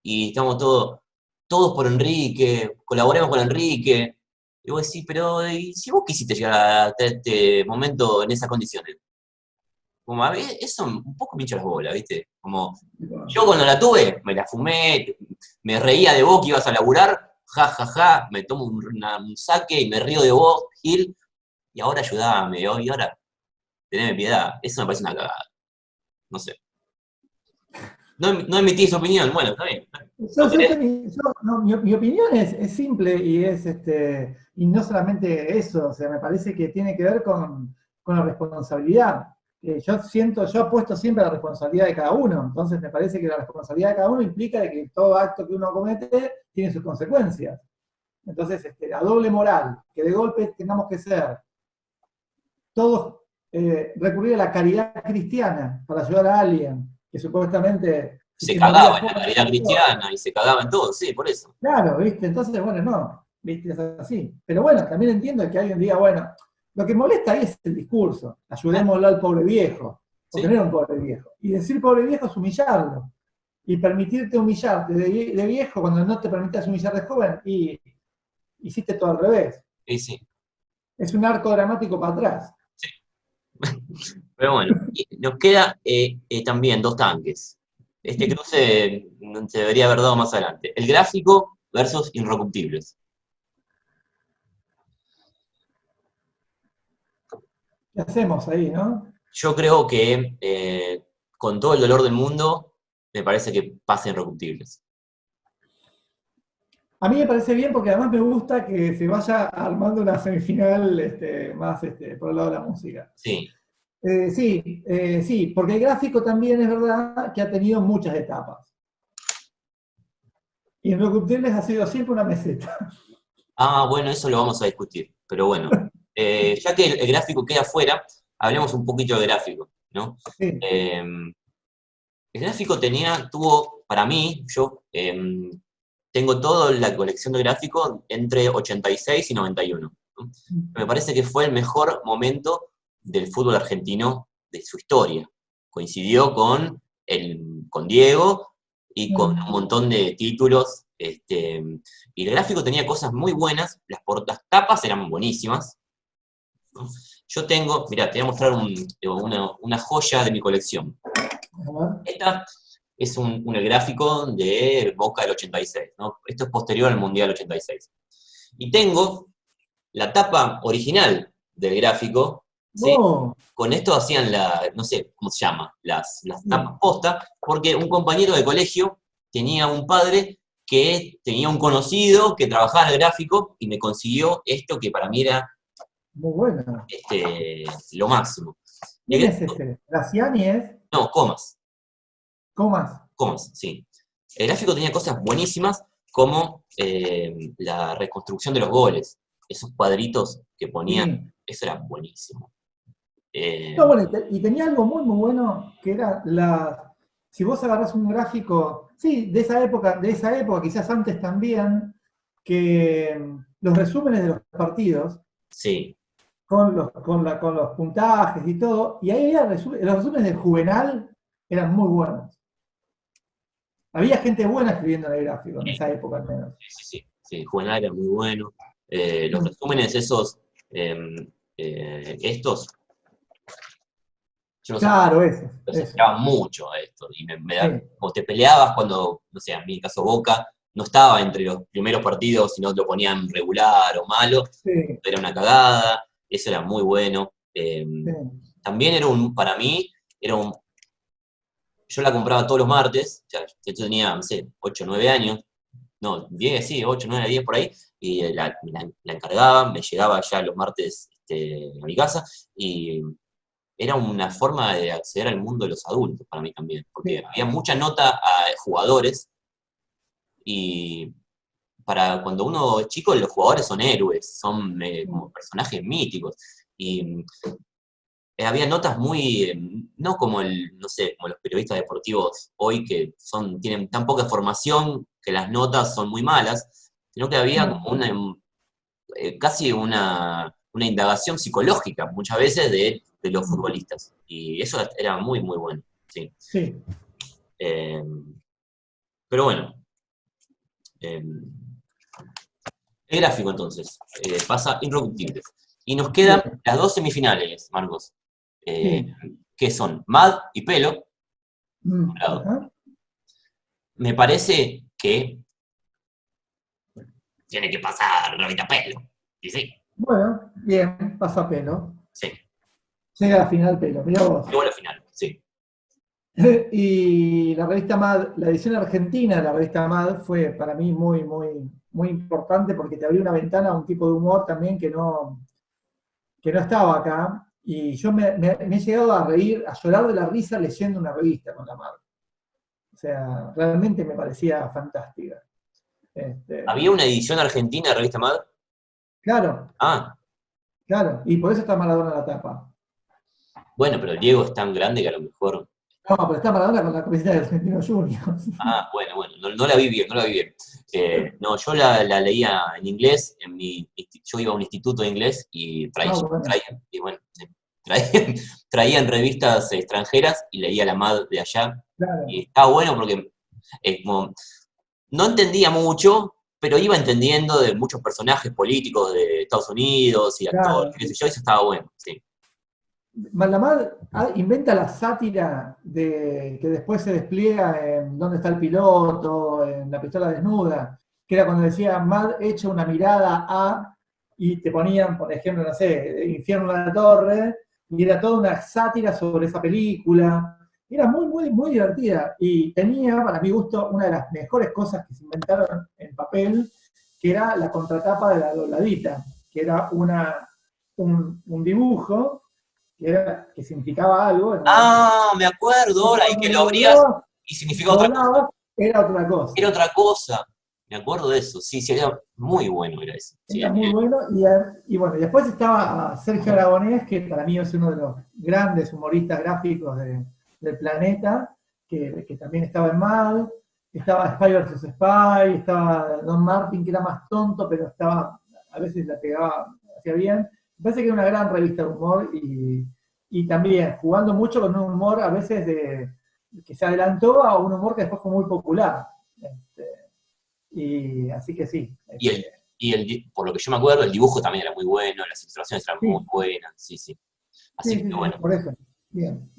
y estamos todos por Enrique, colaboremos con Enrique. Y vos decís, pero ¿y si vos quisiste llegar a este momento en esas condiciones? Como a ver, eso un poco me hincha las bolas, ¿viste? Como, yo cuando la tuve, me la fumé, me reía de vos que ibas a laburar, ja, ja, ja, me tomo un saque y me río de vos, Gil, y ahora ayudame, y ahora teneme piedad. Eso me parece una cagada, no sé. No emitís opinión, bueno, está bien. ¿No querés? No, mi opinión es simple y y no solamente eso, o sea, me parece que tiene que ver con la responsabilidad. Yo apuesto siempre a la responsabilidad de cada uno, entonces me parece que la responsabilidad de cada uno implica de que todo acto que uno comete tiene sus consecuencias. Entonces, la doble moral, que de golpe tengamos que ser todos recurrir a la caridad cristiana para ayudar a alguien que supuestamente y Se se movía cagaba en la joven. caridad cristiana y se cagaba en todo, sí, por eso. Claro, ¿viste? Entonces, bueno, no, ¿viste? Es así. Pero bueno, también entiendo que alguien diga, bueno, lo que molesta ahí es el discurso. Ayudémoslo al pobre viejo, porque no Sí, era un pobre viejo. Y decir pobre viejo es humillarlo. Y permitirte humillarte de viejo cuando no te permitas humillar de joven, y hiciste todo al revés. sí, sí. Es un arco dramático para atrás. Pero bueno, y nos queda también dos tanques. Este cruce se debería haber dado más adelante. El gráfico versus Inrecuptibles. ¿Qué hacemos ahí, no? Yo creo que con todo el dolor del mundo, me parece que pasa Inrecuptibles. A mí me parece bien porque además me gusta que se vaya armando una semifinal más por el lado de la música. Sí, Sí, porque el gráfico también es verdad que ha tenido muchas etapas. Y Inrecuptibles ha sido siempre una meseta. ah, bueno, eso lo vamos a discutir, pero bueno, ya que el gráfico queda fuera, hablemos un poquito de gráfico, ¿no? Sí, Eh, el gráfico tuvo, para mí, yo tengo toda la colección de gráfico entre 86 y 91, ¿no? Me parece que fue el mejor momento del fútbol argentino de su historia. Coincidió con Diego y con un montón de títulos. Y el gráfico tenía cosas muy buenas, las tapas eran buenísimas, ¿no? Yo tengo, mirá, te voy a mostrar una joya de mi colección. Esta es un gráfico de Boca del 86, ¿no? Esto es posterior al Mundial 86. Y tengo la tapa original del gráfico, ¿sí? oh, Con esto hacían no sé cómo se llama, las sí. tapas posta, porque un compañero de colegio tenía un padre que tenía un conocido que trabajaba en el gráfico y me consiguió esto que para mí era Muy bueno. lo máximo. El ¿Quién es gráfico, este? Graciani es no, comas, Comas. comas, sí. El gráfico tenía cosas buenísimas como la reconstrucción de los goles. Esos cuadritos que ponían, Sí. eso era buenísimo. Eh, No, bueno, y tenía algo muy, muy bueno que era si vos agarrás un gráfico, sí, de esa época, quizás antes también, que los resúmenes de los partidos, sí, con los puntajes y todo, y ahí había los resúmenes del Juvenal eran muy buenos. Había gente buena escribiendo en el gráfico, en esa época al menos. sí, sí, sí, Juvenal era muy bueno. Los Mm. resúmenes esos, estos, yo Claro, eso, los eso. esperaba mucho a esto. Y Sí, como te peleabas cuando, no sé, en mi caso Boca, no estaba entre los primeros partidos, sino lo ponían regular o malo, sí, era una cagada, eso era muy bueno. sí. También para mí, era un, yo la compraba todos los martes, ya, yo tenía, no sé, 8 o 9 años, no, 10 sí, 8 9 10 por ahí, y la encargaba, me llegaba ya los martes a mi casa, y era una forma de acceder al mundo de los adultos para mí también, porque Sí. había mucha nota a jugadores, y para cuando uno es chico, los jugadores son héroes, son como personajes míticos, y había notas muy, no como no sé, como los periodistas deportivos hoy que tienen tan poca formación que las notas son muy malas, sino que había como casi una indagación psicológica muchas veces de los futbolistas. Y eso era muy, muy bueno, sí. Sí. Eh, pero bueno, eh, el gráfico entonces pasa Inrecuptibles. Y nos quedan Bien. las dos semifinales, Marcos, eh, Sí. que son Mad y Pelo. Ajá. Me parece que tiene que pasar Revita Pelo. Y sí, Bueno, bien, pasa pelo. sí. Llega a la final pelo, mira vos. Llegó a la final, sí. Y la revista MAD, la edición argentina de la revista MAD fue para mí muy, muy, muy importante porque te abrió una ventana a un tipo de humor también que no estaba acá. Y yo me he llegado a reír, a llorar de la risa leyendo una revista con la MAD. O sea, realmente me parecía fantástica. Este, ¿Había una edición argentina de Revista Mad? claro, Ah, claro. Y por eso está Maradona en la tapa. bueno, pero Diego es tan grande que a lo mejor. No, pero está Maradona con la camiseta de Argentinos Juniors. Ah, bueno, bueno, no, no la vi bien, no la vi bien. No, yo la leía en inglés, yo iba a un instituto de inglés y Ah, bueno, y bueno, traían, traían revistas extranjeras y leía la MAD de allá. Y claro, estaba bueno porque como, no entendía mucho, pero iba entendiendo de muchos personajes políticos de Estados Unidos y actores, claro. qué sé yo, eso estaba bueno, sí. Malamar inventa la sátira que después se despliega en ¿Dónde está el piloto?, en La pistola desnuda, que era cuando decía Mad echa una mirada a, y te ponían, por ejemplo, no sé, Infierno en la Torre, y era toda una sátira sobre esa película. Era muy, muy, muy divertida. Y tenía, para mi gusto, una de las mejores cosas que se inventaron en papel, que era la contratapa de la dobladita, que era un dibujo que significaba algo, Ah, me acuerdo y ahora, y cuando que lo lo abrías doblabas, y significa otra cosa. doblabas, era otra Era cosa. otra cosa. Me acuerdo de eso. Sí, sí, era muy bueno, era eso. Sí, Era muy bueno. Y bueno, después estaba Sergio Aragonés, que para mí es uno de los grandes humoristas gráficos del planeta, que también estaba en Mad. Estaba Spy vs. Spy, estaba Don Martin, que era más tonto, pero a veces la pegaba, hacía bien. Me parece que era una gran revista de humor y también jugando mucho con un humor a veces que se adelantó a un humor que después fue muy popular. Este, y así que sí, Y por lo que yo me acuerdo, el dibujo también era muy bueno, las ilustraciones eran muy sí, buenas, sí, sí. sí, Así sí, que sí, bueno. por eso. Bien.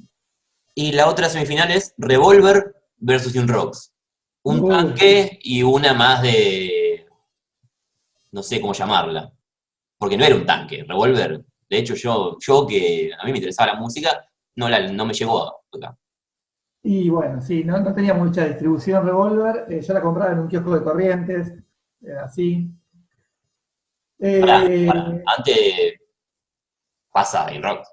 Y la otra semifinal es Revolver versus Young Rocks. Un Uy, tanque y una más de, no sé cómo llamarla, porque no era un tanque, Revolver. De hecho, yo que a mí me interesaba la música, no me llegó a tocar. y bueno, sí, no tenía mucha distribución Revolver. Yo la compraba en un kiosco de Corrientes, así. Eh, Antes pasa en rock.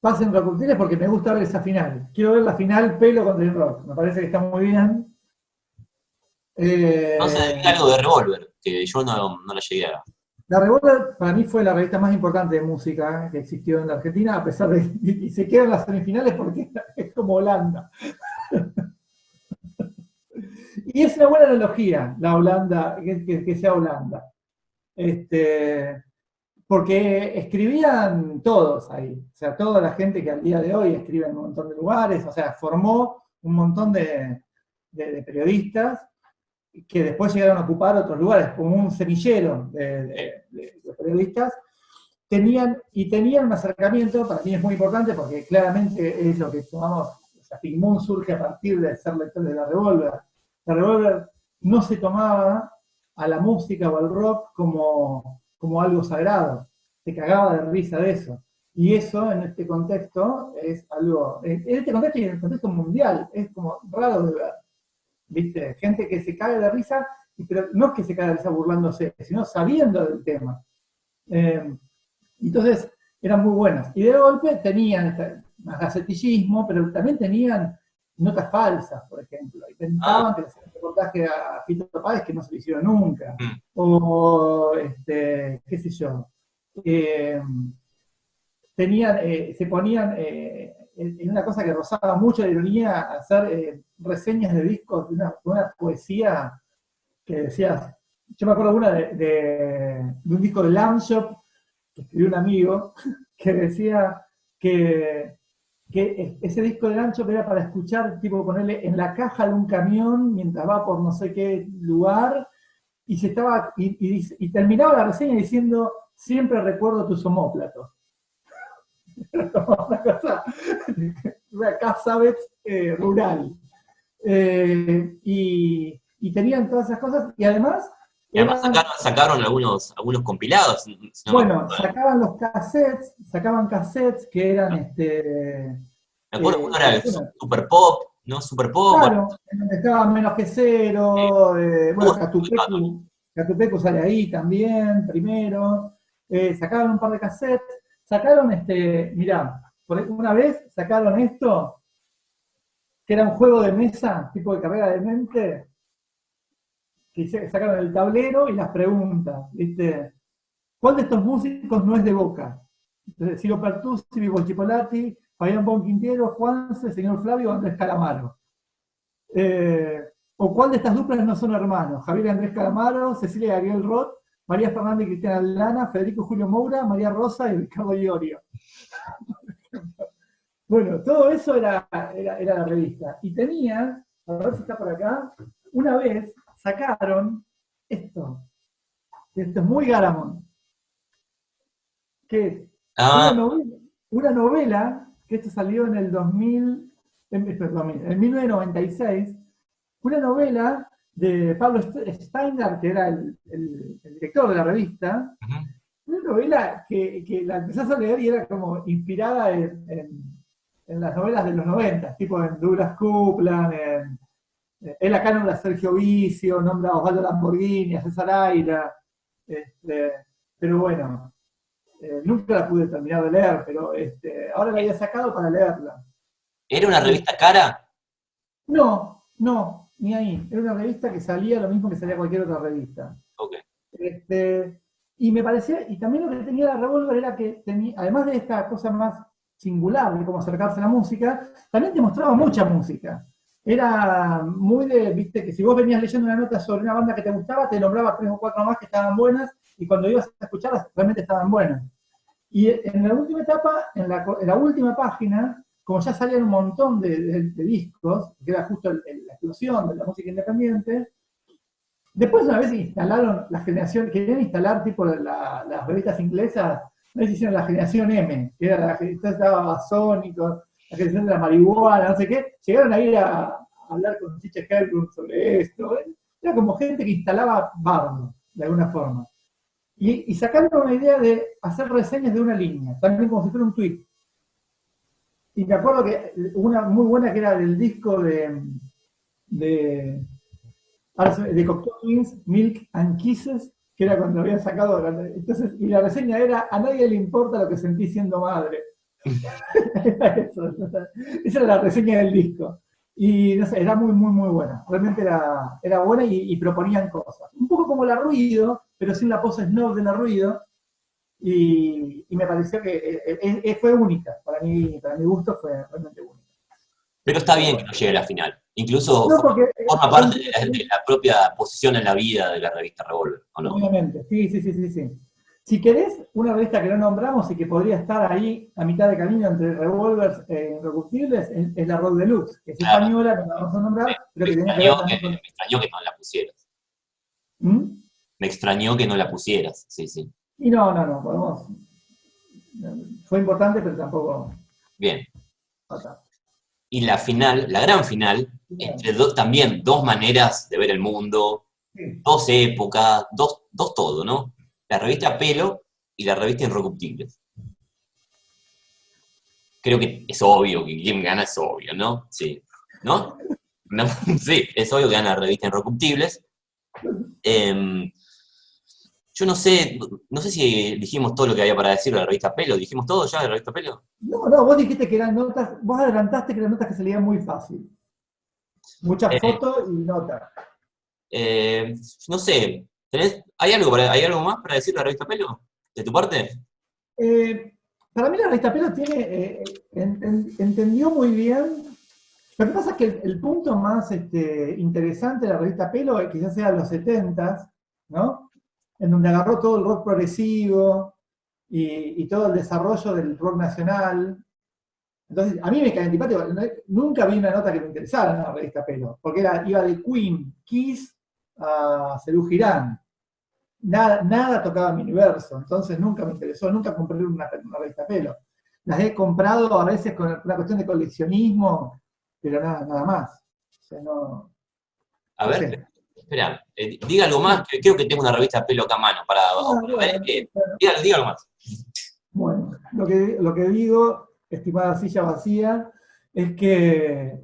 Pasen Rockutiles porque me gusta ver esa final. Quiero ver la final pelo contra el rock. Me parece que está muy bien. No se Eh, dedica algo de Revolver, que yo no la llegué a. la Revolver para mí fue la revista más importante de música que existió en la Argentina, a pesar de y se quedan las semifinales porque es como Holanda. Y es una buena analogía la Holanda, que sea Holanda. Este, porque escribían todos ahí, o sea, toda la gente que al día de hoy escribe en un montón de lugares, o sea, formó un montón de periodistas que después llegaron a ocupar otros lugares, como un semillero de periodistas, tenían un acercamiento, para mí es muy importante porque claramente es lo que tomamos, o sea, Pigmón surge a partir de ser lector de la Revolver. La Revolver no se tomaba a la música o al rock como algo sagrado, se cagaba de risa de eso. Y eso en este contexto es algo, en este contexto y en el contexto mundial, es como raro de ver. ¿Viste? Gente que se cae de risa, pero no es que se cae de risa burlándose, sino sabiendo del tema. Eh, entonces, eran muy buenas. Y de golpe tenían más gacetillismo, pero también tenían notas falsas, por ejemplo. Ah, Intentaban que le hacían un reportaje a Fito Páez que no se lo hicieron nunca. mm. O, qué sé yo. Eh, se ponían en una cosa que rozaba mucho de ironía, hacer reseñas de discos de una poesía que decías. Yo me acuerdo una de un disco de Lamb Shop que escribió un amigo que decía que, que ese disco de Lancho era para escuchar, tipo ponerle en la caja de un camión mientras va por no sé qué lugar, y se estaba y terminaba la reseña diciendo siempre recuerdo tus omóplatos. Una cosa, una casa rural. Y tenían todas esas cosas, y además Y además eran. sacaron algunos compilados, si no me Bueno, acuerdo. sacaban cassettes que eran Me acuerdo que uno era el bueno, Super Pop, ¿no? Super Pop, bueno, claro, en donde estaba Menos que eh, Cero, bueno, muy católico. Catupecu sale ahí también, primero, sacaban un par de cassettes, sacaron mirá, una vez sacaron esto, que era un juego de mesa, tipo de carrera de mente, que sacaron el tablero y las preguntas, ¿viste? ¿Cuál de estos músicos no es de Boca? Entonces, Ciro Pertusi, Vivo Chipolati, Fabián Pon Quintero, Juanse, señor Flavio, Andrés Calamaro. ¿O cuál de estas duplas no son hermanos? Javier y Andrés Calamaro, Cecilia y Gabriel Roth, María Fernández y Cristiana Lana, Federico Julio Moura, María Rosa y Ricardo Iorio. Bueno, todo eso era la revista. Y tenía, a ver si está por acá, una vez sacaron esto. Esto es muy Garamond. Que es una novela, que esto salió en el 2000, en 1996, una novela de Pablo Steiner, que era el director de la revista, una novela que la empezás a leer y era como inspirada en las novelas de los 90, tipo en Douglas Coupland, él acá nombra a Sergio Vicio, nombra a Osvaldo Lamborghini, a César Aira, pero bueno, nunca la pude terminar de leer, pero ahora la había sacado para leerla. ¿Era una revista cara? No, ni ahí. Era una revista que salía lo mismo que salía cualquier otra revista. Okay. Y me parecía, y también lo que tenía la Revolver era que tenía, además de esta cosa más singular de cómo acercarse a la música, también te mostraba mucha música. Era muy de, viste, que si vos venías leyendo una nota sobre una banda que te gustaba, te nombraba 3 o 4 más que estaban buenas, y cuando ibas a escucharlas, realmente estaban buenas. Y en la última etapa, en la última página, como ya salían un montón de discos, que era justo la explosión de la música independiente, después una vez instalaron la generación, querían instalar tipo las revistas inglesas, no sé si hicieron la generación M, que era la que estaba Sónico, la generación de la marihuana, no sé qué, llegaron a ir a hablar con Chiche Hellblum sobre esto, era como gente que instalaba bardo, de alguna forma. Y sacaron una idea de hacer reseñas de una línea, también como si fuera un tweet. Y me acuerdo que una muy buena que era del disco de Cocteau Twins, Milk and Kisses, que era cuando habían sacado, entonces, y la reseña era: a nadie le importa lo que sentí siendo madre. Esa era la reseña del disco. Y no sé, era muy, muy, muy buena. Realmente era buena y proponían cosas. Un poco como La Ruido, pero sin la pose snob de La Ruido. Y me pareció que fue única. Para mi gusto fue realmente única. Pero está bien que no llegue a la final. Incluso No, porque, forma parte de la propia posición en la vida de la revista Revolver, ¿o no? Obviamente, sí. Si querés, una revista que no nombramos y que podría estar ahí a mitad de camino entre Revolvers e Irrecuptibles es la Rock Deluxe, que es española, no la vamos a nombrar, pero que tiene que ver también con... Me extrañó que no la pusieras. ¿Mm? Me extrañó que no la pusieras, sí. Y no, podemos... Fue importante, pero tampoco... Bien. Y la final, la gran final, entre también dos maneras de ver el mundo, dos épocas, dos todo, ¿no? La revista Pelo y la revista Irrecuptibles. Creo que es obvio que quien gana es obvio, ¿no? Sí. ¿No? No, sí, es obvio que gana la revista Irrecuptibles. Yo no sé si dijimos todo lo que había para decir de la revista Pelo. ¿Dijimos todo ya de la revista Pelo? No, vos dijiste que eran notas, vos adelantaste que eran notas que se leían muy fácil. Muchas fotos y notas. No sé, ¿hay algo más para decir de la revista Pelo? ¿De tu parte? Para mí la revista Pelo entendió muy bien. Lo que pasa es que el punto más interesante de la revista Pelo quizás sea los 70s, ¿no? En donde agarró todo el rock progresivo y todo el desarrollo del rock nacional. Entonces, a mí me cae antipático. Nunca vi una nota que me interesara en la revista Pelo, porque iba de Queen, Kiss a Serú Girán. Nada tocaba mi universo, entonces nunca me interesó, nunca compré una revista Pelo. Las he comprado a veces con una cuestión de coleccionismo, pero nada más. O sea, no, a ver, espera, diga algo más, que creo que tengo una revista Pelo acá a mano para diga algo más. Bueno, lo que digo, estimada silla vacía, es que,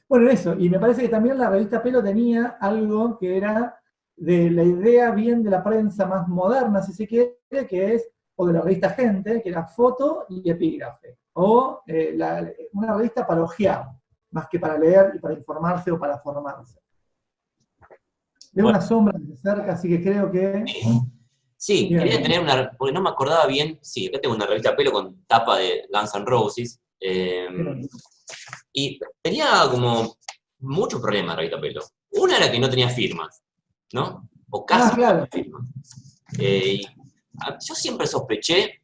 bueno, eso, y me parece que también la revista Pelo tenía algo que era de la idea bien de la prensa más moderna, si se quiere, que es, o de la revista Gente, que era foto y epígrafe, o una revista para ojear, más que para leer y para informarse o para formarse. Veo una sombra de cerca, así que creo que... Sí, quería tener porque no me acordaba bien, sí, acá tengo una revista Pelo con tapa de Guns N' Roses, Eh, y tenía como muchos problemas la revista Pelo. Una era que no tenía firmas, ¿no? O casi no Claro. tenía firmas. Yo siempre sospeché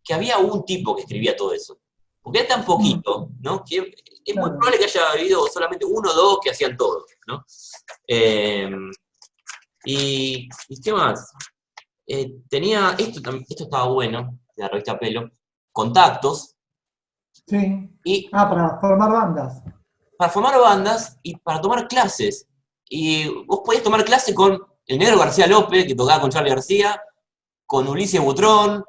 que había un tipo que escribía todo eso. Porque era tan poquito, ¿no? Que es muy Claro. probable que haya habido solamente uno o dos que hacían todo, ¿no? Eh, ¿Y qué más? Tenía, esto estaba bueno, de la revista Pelo, contactos, Sí. y Para formar bandas. para formar bandas y para tomar clases. Y vos podías tomar clase con el Negro García López, que tocaba con Charlie García, con Ulises Butrón,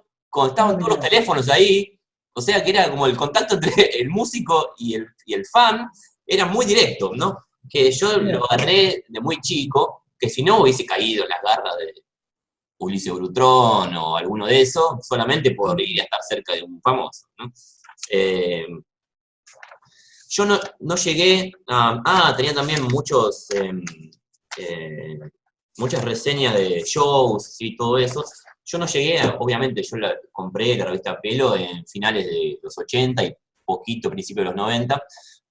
estaban todos los Mirá. teléfonos ahí, o sea que era como el contacto entre el músico y el fan, era muy directo, ¿no? Que yo Bien. lo agarré de muy chico, que si no hubiese caído en las garras de Ulises Butrón o alguno de esos, solamente por ir a estar cerca de un famoso, ¿no? Eh, yo no llegué a... tenía también muchas reseñas de shows y todo eso. Yo no llegué, obviamente, yo la compré la revista Pelo en finales de los 80 y poquito, principio de los 90.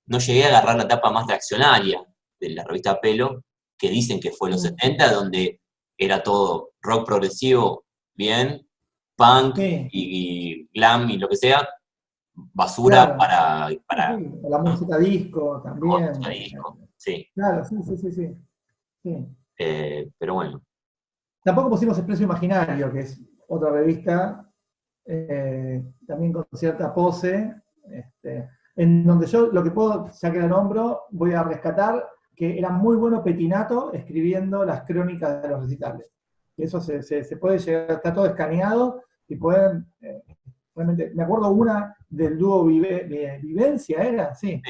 No llegué a agarrar la etapa más reaccionaria de la revista Pelo, que dicen que fue los 70, donde era todo rock progresivo, bien, punk Sí, y glam y lo que sea, basura claro. Sí, para sí. La ¿no? música disco Música también. disco, sí. Claro, sí, sí, sí, sí. Sí. Pero bueno, Tampoco pusimos Expreso Imaginario, que es otra revista, también con cierta pose, en donde yo lo que puedo, ya que la nombro, voy a rescatar que era muy bueno Petinato escribiendo las crónicas de los recitales. Y eso se puede llegar, está todo escaneado y pueden, realmente, me acuerdo una del dúo Vivencia, ¿era? Sí,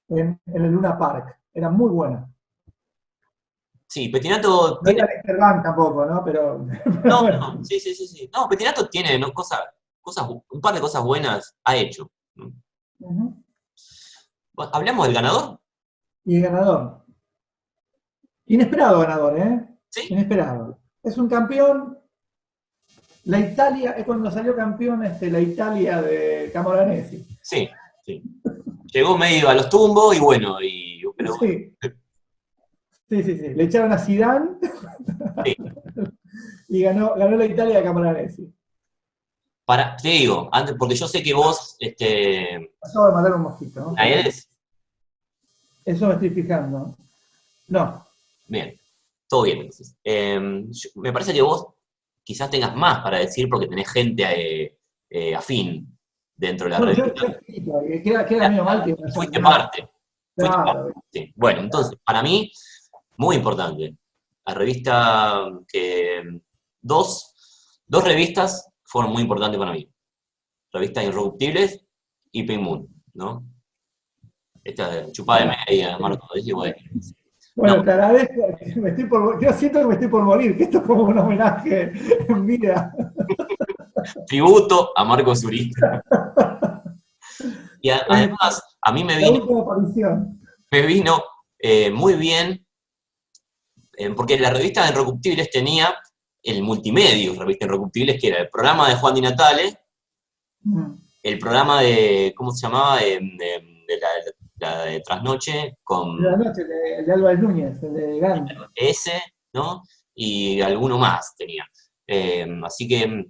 en el Luna Park, era muy buena. sí, Petinato No tiene... era Lester Bank tampoco, ¿no? Pero No, bueno. no, sí, sí, sí, sí. No, Petinato tiene, ¿no? Un par de cosas buenas ha hecho, ¿no? Uh-huh. Bueno, ¿hablamos del ganador? Y el ganador. Inesperado ganador, ¿eh? Sí, Inesperado. Es un campeón. La Italia, es cuando salió campeón la Italia de Camoranesi. sí, sí. Llegó medio a los tumbos y bueno, pero Sí, sí, sí, sí. Le echaron a Zidane sí. y ganó la Italia de Camoranesi. Te digo, antes, porque yo sé que vos, Acabo de matar un mosquito, ¿no? ¿la Perdón. eres? Eso me estoy fijando. No. Bien, todo bien entonces. Me parece que vos quizás tengas más para decir porque tenés gente afín dentro de la Bueno, yo revista. explico, queda medio mal que vaya a Fuiste nombrar. parte, fuiste parte. Claro, Sí. Bueno, entonces, para mí, muy importante. La revista dos, dos revistas fueron muy importantes para mí. Revistas Irreductibles y Pink Moon, ¿no? Esta chupada de bueno, media, sí. Marco, dije, bueno. No, Bueno, te agradezco. Yo siento que me estoy por morir, que esto es como un homenaje en vida. tributo a Marco Zurita. Y Eh, además, a mí la última aparición. me vino muy bien, porque la revista de Irreductibles tenía el multimedio, revista Irreductibles, que era el programa de Juan Di Natale, Mm. el programa de, ¿cómo se llamaba? La de Trasnoche, De la con noche, el de Álvarez Núñez, el de Gandhi. ese, ¿no? Y alguno más tenía. Así que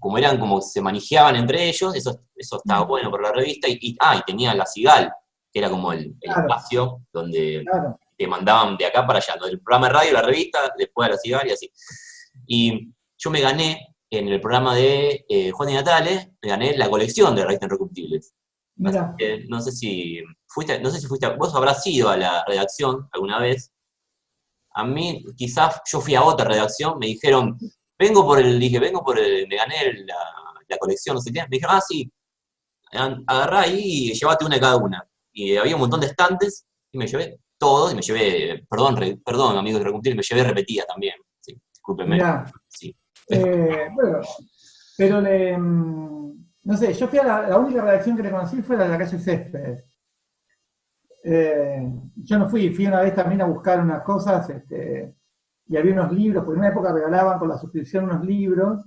como eran como se manejaban entre ellos, eso estaba Mm. bueno para la revista. Y tenía la Cigal, que era como el Claro, espacio donde claro. te mandaban de acá para allá, ¿no? El programa de radio, la revista, después a la Cigal y así. Y yo me gané en el programa de Juan y Natale, me gané la colección de revistas Irrecuptibles. Así Mira, que no sé si fuiste, vos habrás ido a la redacción alguna vez. A mí, quizás yo fui a otra redacción, me dijeron, vengo por el, me gané la colección, no sé qué. Me dijeron, sí, agarrá ahí y llévate una de cada una. Y había un montón de estantes y me llevé todos y me llevé, perdón amigos de Recuptil, me llevé repetida también. Sí, discúlpenme. mira. Sí. Bueno, pero no sé, yo fui a la única redacción que le conocí fue la de la calle Céspedes. Yo no fui una vez también a buscar unas cosas, y había unos libros, porque en una época regalaban con la suscripción unos libros,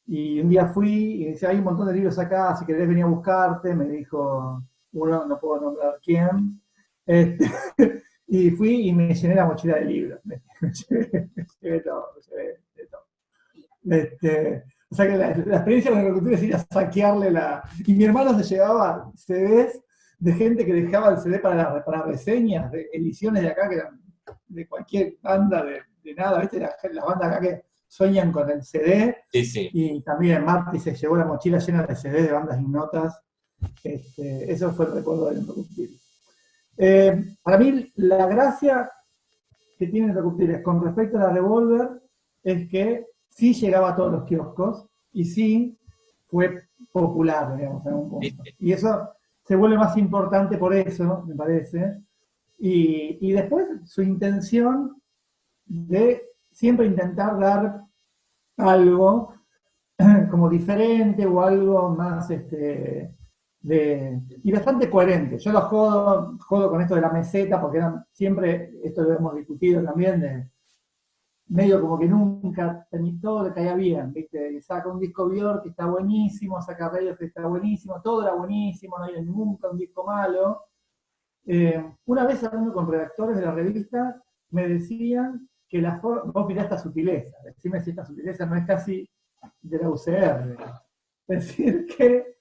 Y un día fui y dice, hay un montón de libros acá, si querés venir a buscarte, me dijo uno, no puedo nombrar quién. Este, y fui y me llené la mochila de libros. Me llevé todo, me llevé de todo. O sea que la experiencia con el cultura es ir a saquearle la... Y mi hermano se llevaba CDs de gente que dejaba el CD para reseñas, de ediciones de acá que eran de cualquier banda, de nada, ¿viste? Las bandas acá que sueñan con el CD, Sí, sí. y también Marty se llevó la mochila llena de CD de bandas ignotas. Eso fue el recuerdo del Interruptible. Para mí, la gracia que tiene Interruptibles con respecto a la Revolver es que sí llegaba a todos los kioscos y sí fue popular, digamos, en un Sí, punto. Y eso se vuelve más importante por eso, me parece. Y después su intención de siempre intentar dar algo como diferente o algo más y bastante coherente. Yo lo jodo con esto de la meseta porque eran siempre, esto lo hemos discutido también, de medio como que nunca todo le caía bien, ¿viste? Y saca un disco Björk que está buenísimo, saca Reyes que está buenísimo, todo era buenísimo, no había nunca un disco malo. Una vez hablando con redactores de la revista, me decían que vos mirá esta sutileza, decime si esta sutileza no es casi de la UCR. Es decir, que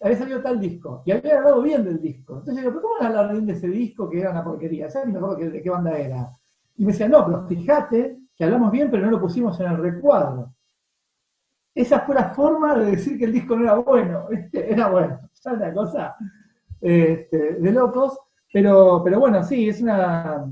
había salido tal disco, y había hablado bien del disco. Entonces yo digo, ¿pero cómo van a hablar bien de ese disco que era una porquería? Ya ni me acuerdo de qué banda era. Y me decían, no, pero fíjate que hablamos bien, pero no lo pusimos en el recuadro. Esa fue la forma de decir que el disco no era bueno, ¿viste? Era bueno. Ya una cosa de locos, pero bueno, sí, es una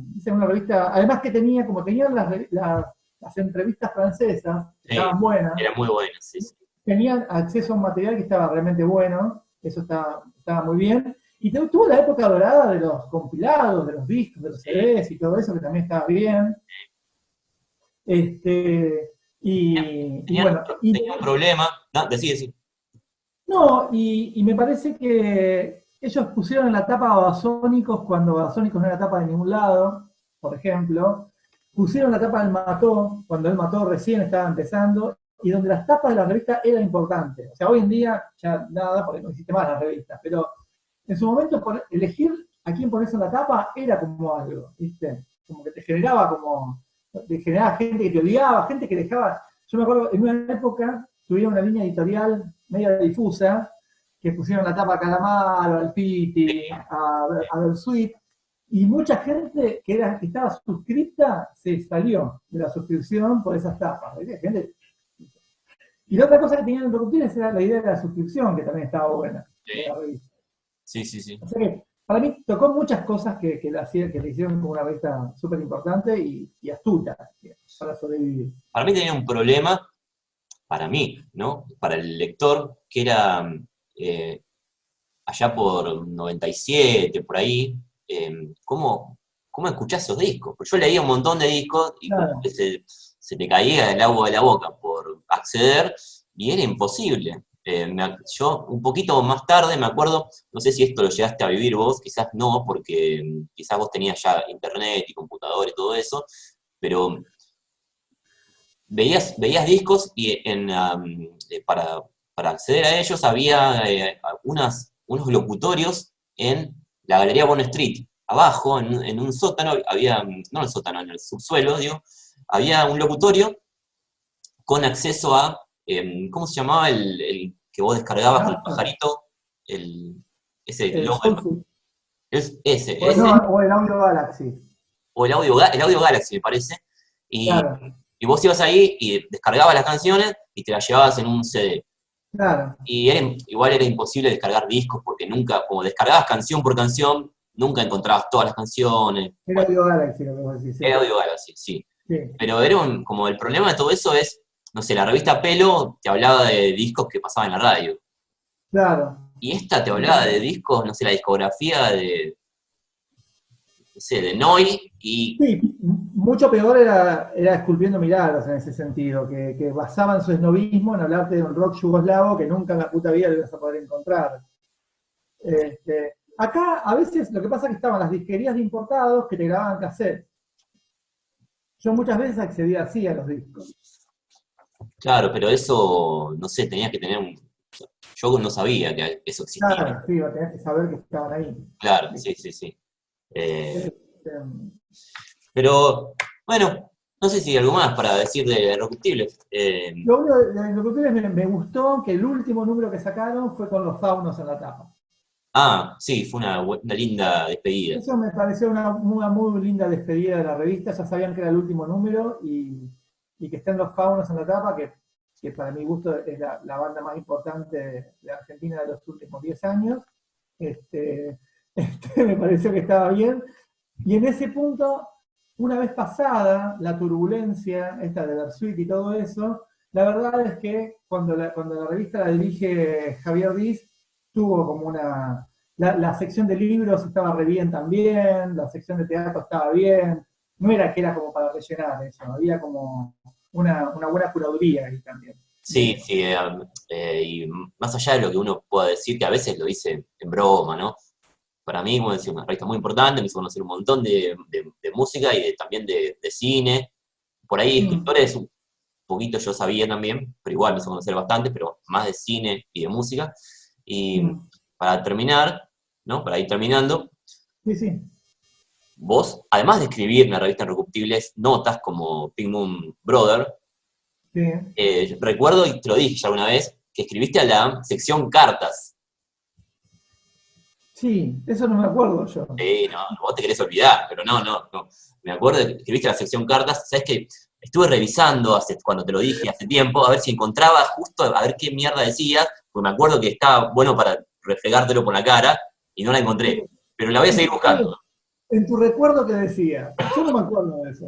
revista, además que tenía, como tenían las entrevistas francesas, que sí. estaban buenas, Era muy bueno, sí, sí. tenían acceso a un material que estaba realmente bueno, eso estaba muy bien, y tuvo la época dorada de los compilados, de los discos, de los Sí. CDs y todo eso, que también estaba bien. Este, y Tenían, bueno, y tenían un problema. No, decí, decí. no, y me parece que ellos pusieron en la tapa a Babasónicos cuando Babasónicos no era tapa de ningún lado, por ejemplo. Pusieron la tapa del Mató cuando el Mató recién estaba empezando y donde las tapas de la revista eran importantes. O sea, hoy en día ya nada, porque no existe más la revista, pero en su momento elegir a quién ponerse en la tapa era como algo, ¿viste? Como que te generaba gente que te odiaba, gente que dejaba. Yo me acuerdo, en una época tuvieron una línea editorial media difusa, que pusieron la tapa a Calamaro, al Piti, a Bersuit, y mucha gente que estaba suscripta se salió de la suscripción por esas tapas. Gente. Y la otra cosa que tenían en Interruptibles era la idea de la suscripción, que también estaba buena, de la revista. Sí, sí, sí. O sea que para mí tocó muchas cosas que le hicieron como una revista súper importante y astuta para sobrevivir. Para mí tenía un problema, para mí, ¿no? Para el lector, que era eh, allá por 97, por ahí, ¿cómo escuchás esos discos? Porque yo leía un montón de discos y como Claro, que se te caía el agua de la boca por acceder y era imposible. Yo un poquito más tarde me acuerdo, no sé si esto lo llegaste a vivir vos, quizás no, porque quizás vos tenías ya internet y computador y todo eso, pero veías discos y para acceder a ellos había unos locutorios en la Galería Bond Street. Abajo, en un sótano, había, no en el sótano, en el subsuelo, digo, había un locutorio con acceso a, ¿cómo se llamaba el que vos descargabas con el Napster, pajarito? Ese el logo, Soulful, ese, o el Audio Galaxy. o el audio Galaxy, me parece, y, Claro, y vos ibas ahí y descargabas las canciones y te las llevabas en un CD. claro. Y igual era imposible descargar discos porque nunca, como descargabas canción por canción, nunca encontrabas todas las canciones. El Bueno, Audio Galaxy, lo que vos decís, era sí. Audio Galaxy, sí. Sí, Pero como el problema de todo eso es, no sé, la revista Pelo te hablaba de discos que pasaban en la radio. claro. Y esta te hablaba de discos, no sé, la discografía no sé, de Noi y Sí, mucho peor era Esculpiendo Milagros en ese sentido, que basaban su esnovismo en hablarte de un rock yugoslavo que nunca en la puta vida lo ibas a poder encontrar. Acá a veces lo que pasa es que estaban las disquerías de importados que te grababan cassette. Yo muchas veces accedía así a los discos. Claro, pero eso, no sé, tenías que tener un... Yo no sabía que eso existía. Claro, sí, tenés que saber que estaban ahí. Claro, ¿Viste? sí, sí, sí. Eh, Este, pero, bueno, no sé si hay algo más para decir de Irrecuptibles. Lo único de lo que ustedes me gustó que el último número que sacaron fue con los faunos en la tapa. Sí, fue una linda despedida. Eso me pareció una muy linda despedida de la revista. Ya sabían que era el último número y que estén los faunos en la tapa, que para mi gusto es la banda más importante de Argentina de los últimos 10 años. Este, me pareció que estaba bien. Y en ese punto, una vez pasada la turbulencia, esta de Versuit y todo eso, la verdad es que cuando la revista la dirige Javier Diz, tuvo como la sección de libros estaba re bien también, la sección de teatro estaba bien, no era que era como para rellenar eso, había como una buena curaduría ahí también. Sí, sí, y más allá de lo que uno pueda decir, que a veces lo dice en broma, ¿no? Para mí, como decía, una revista muy importante, me hizo conocer un montón de música y también de cine. Por ahí Mm, escritores, un poquito yo sabía también, pero igual me hizo conocer bastante, pero más de cine y de música. Y mm, para terminar, ¿no? Para ir terminando, sí, sí, vos, además de escribir en la revista Irrecuptibles notas como Pink Moon Brother, sí. recuerdo, y te lo dije ya una vez, que escribiste a la sección cartas. Sí, eso no me acuerdo yo. Sí, no, vos te querés olvidar, pero no, no, no. Me acuerdo que escribiste a la sección cartas, sabes que estuve revisando cuando te lo dije hace tiempo, a ver si encontraba justo, a ver qué mierda decías, porque me acuerdo que estaba bueno para refregártelo por la cara, y no la encontré. Pero la voy a seguir buscando. En tu recuerdo que decía, yo no me acuerdo de eso.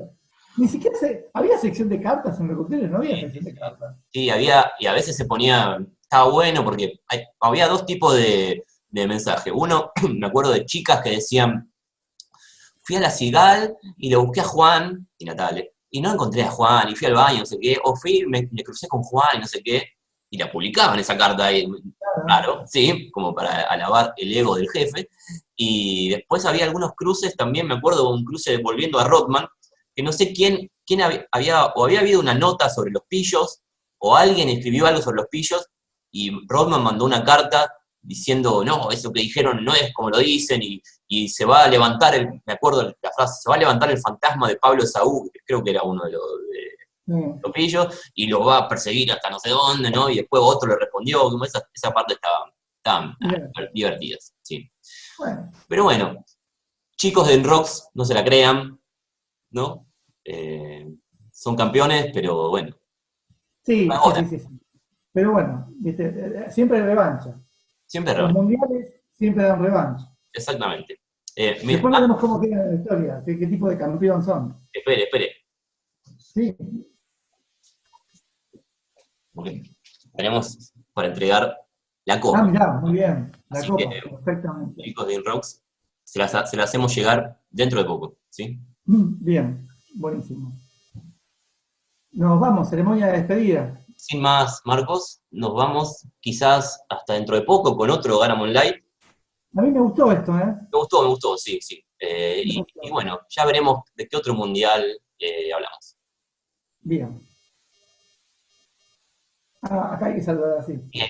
Ni siquiera había sección de cartas en Recupere, no había Sí, sí, sección de sí. cartas. Sí, había, y a veces se ponía, estaba bueno porque había dos tipos de mensaje. Uno, me acuerdo de chicas que decían, fui a la Cigal y lo busqué a Juan y Natale, y no encontré a Juan, y fui al baño, no sé qué, o fui, me crucé con Juan y no sé qué, y la publicaban esa carta ahí, Claro. claro, sí, como para alabar el ego del jefe. Y después había algunos cruces, también me acuerdo de un cruce volviendo a Rodman, que no sé quién o había habido una nota sobre los pillos, o alguien escribió algo sobre los pillos, y Rodman mandó una carta diciendo, no, eso que dijeron no es como lo dicen, y se va a levantar, me acuerdo la frase, se va a levantar el fantasma de Pablo Saúl, que creo que era uno de Sí. los pillos, y lo va a perseguir hasta no sé dónde, ¿no? Y después otro le respondió, como esa parte estaban Bien. divertidas, sí. Bueno, Pero bueno, chicos de Enrocks, no se la crean, ¿no? Eh, son campeones, pero bueno, sí, sí, ahora, sí, sí, sí. Pero bueno, ¿viste? Siempre hay revancha. siempre Los revancha, mundiales siempre dan revancha. exactamente. Después veremos cómo queda la historia, qué tipo de campeón son. espere, Sí. porque tenemos para entregar la Ah, copa. mirá, muy bien. La Así que, copa, perfectamente. chicos de Inrocks, se las hacemos llegar dentro de poco, ¿sí? Bien, buenísimo. Nos vamos, ceremonia de despedida. Sin más, Marcos, nos vamos quizás hasta dentro de poco con otro Garamond Live. A mí me gustó esto, ¿eh? Me gustó, sí, sí. Me Y gustó. bueno, ya veremos de qué otro mundial hablamos. Bien. Ah, acá hay que saludar así. Bien,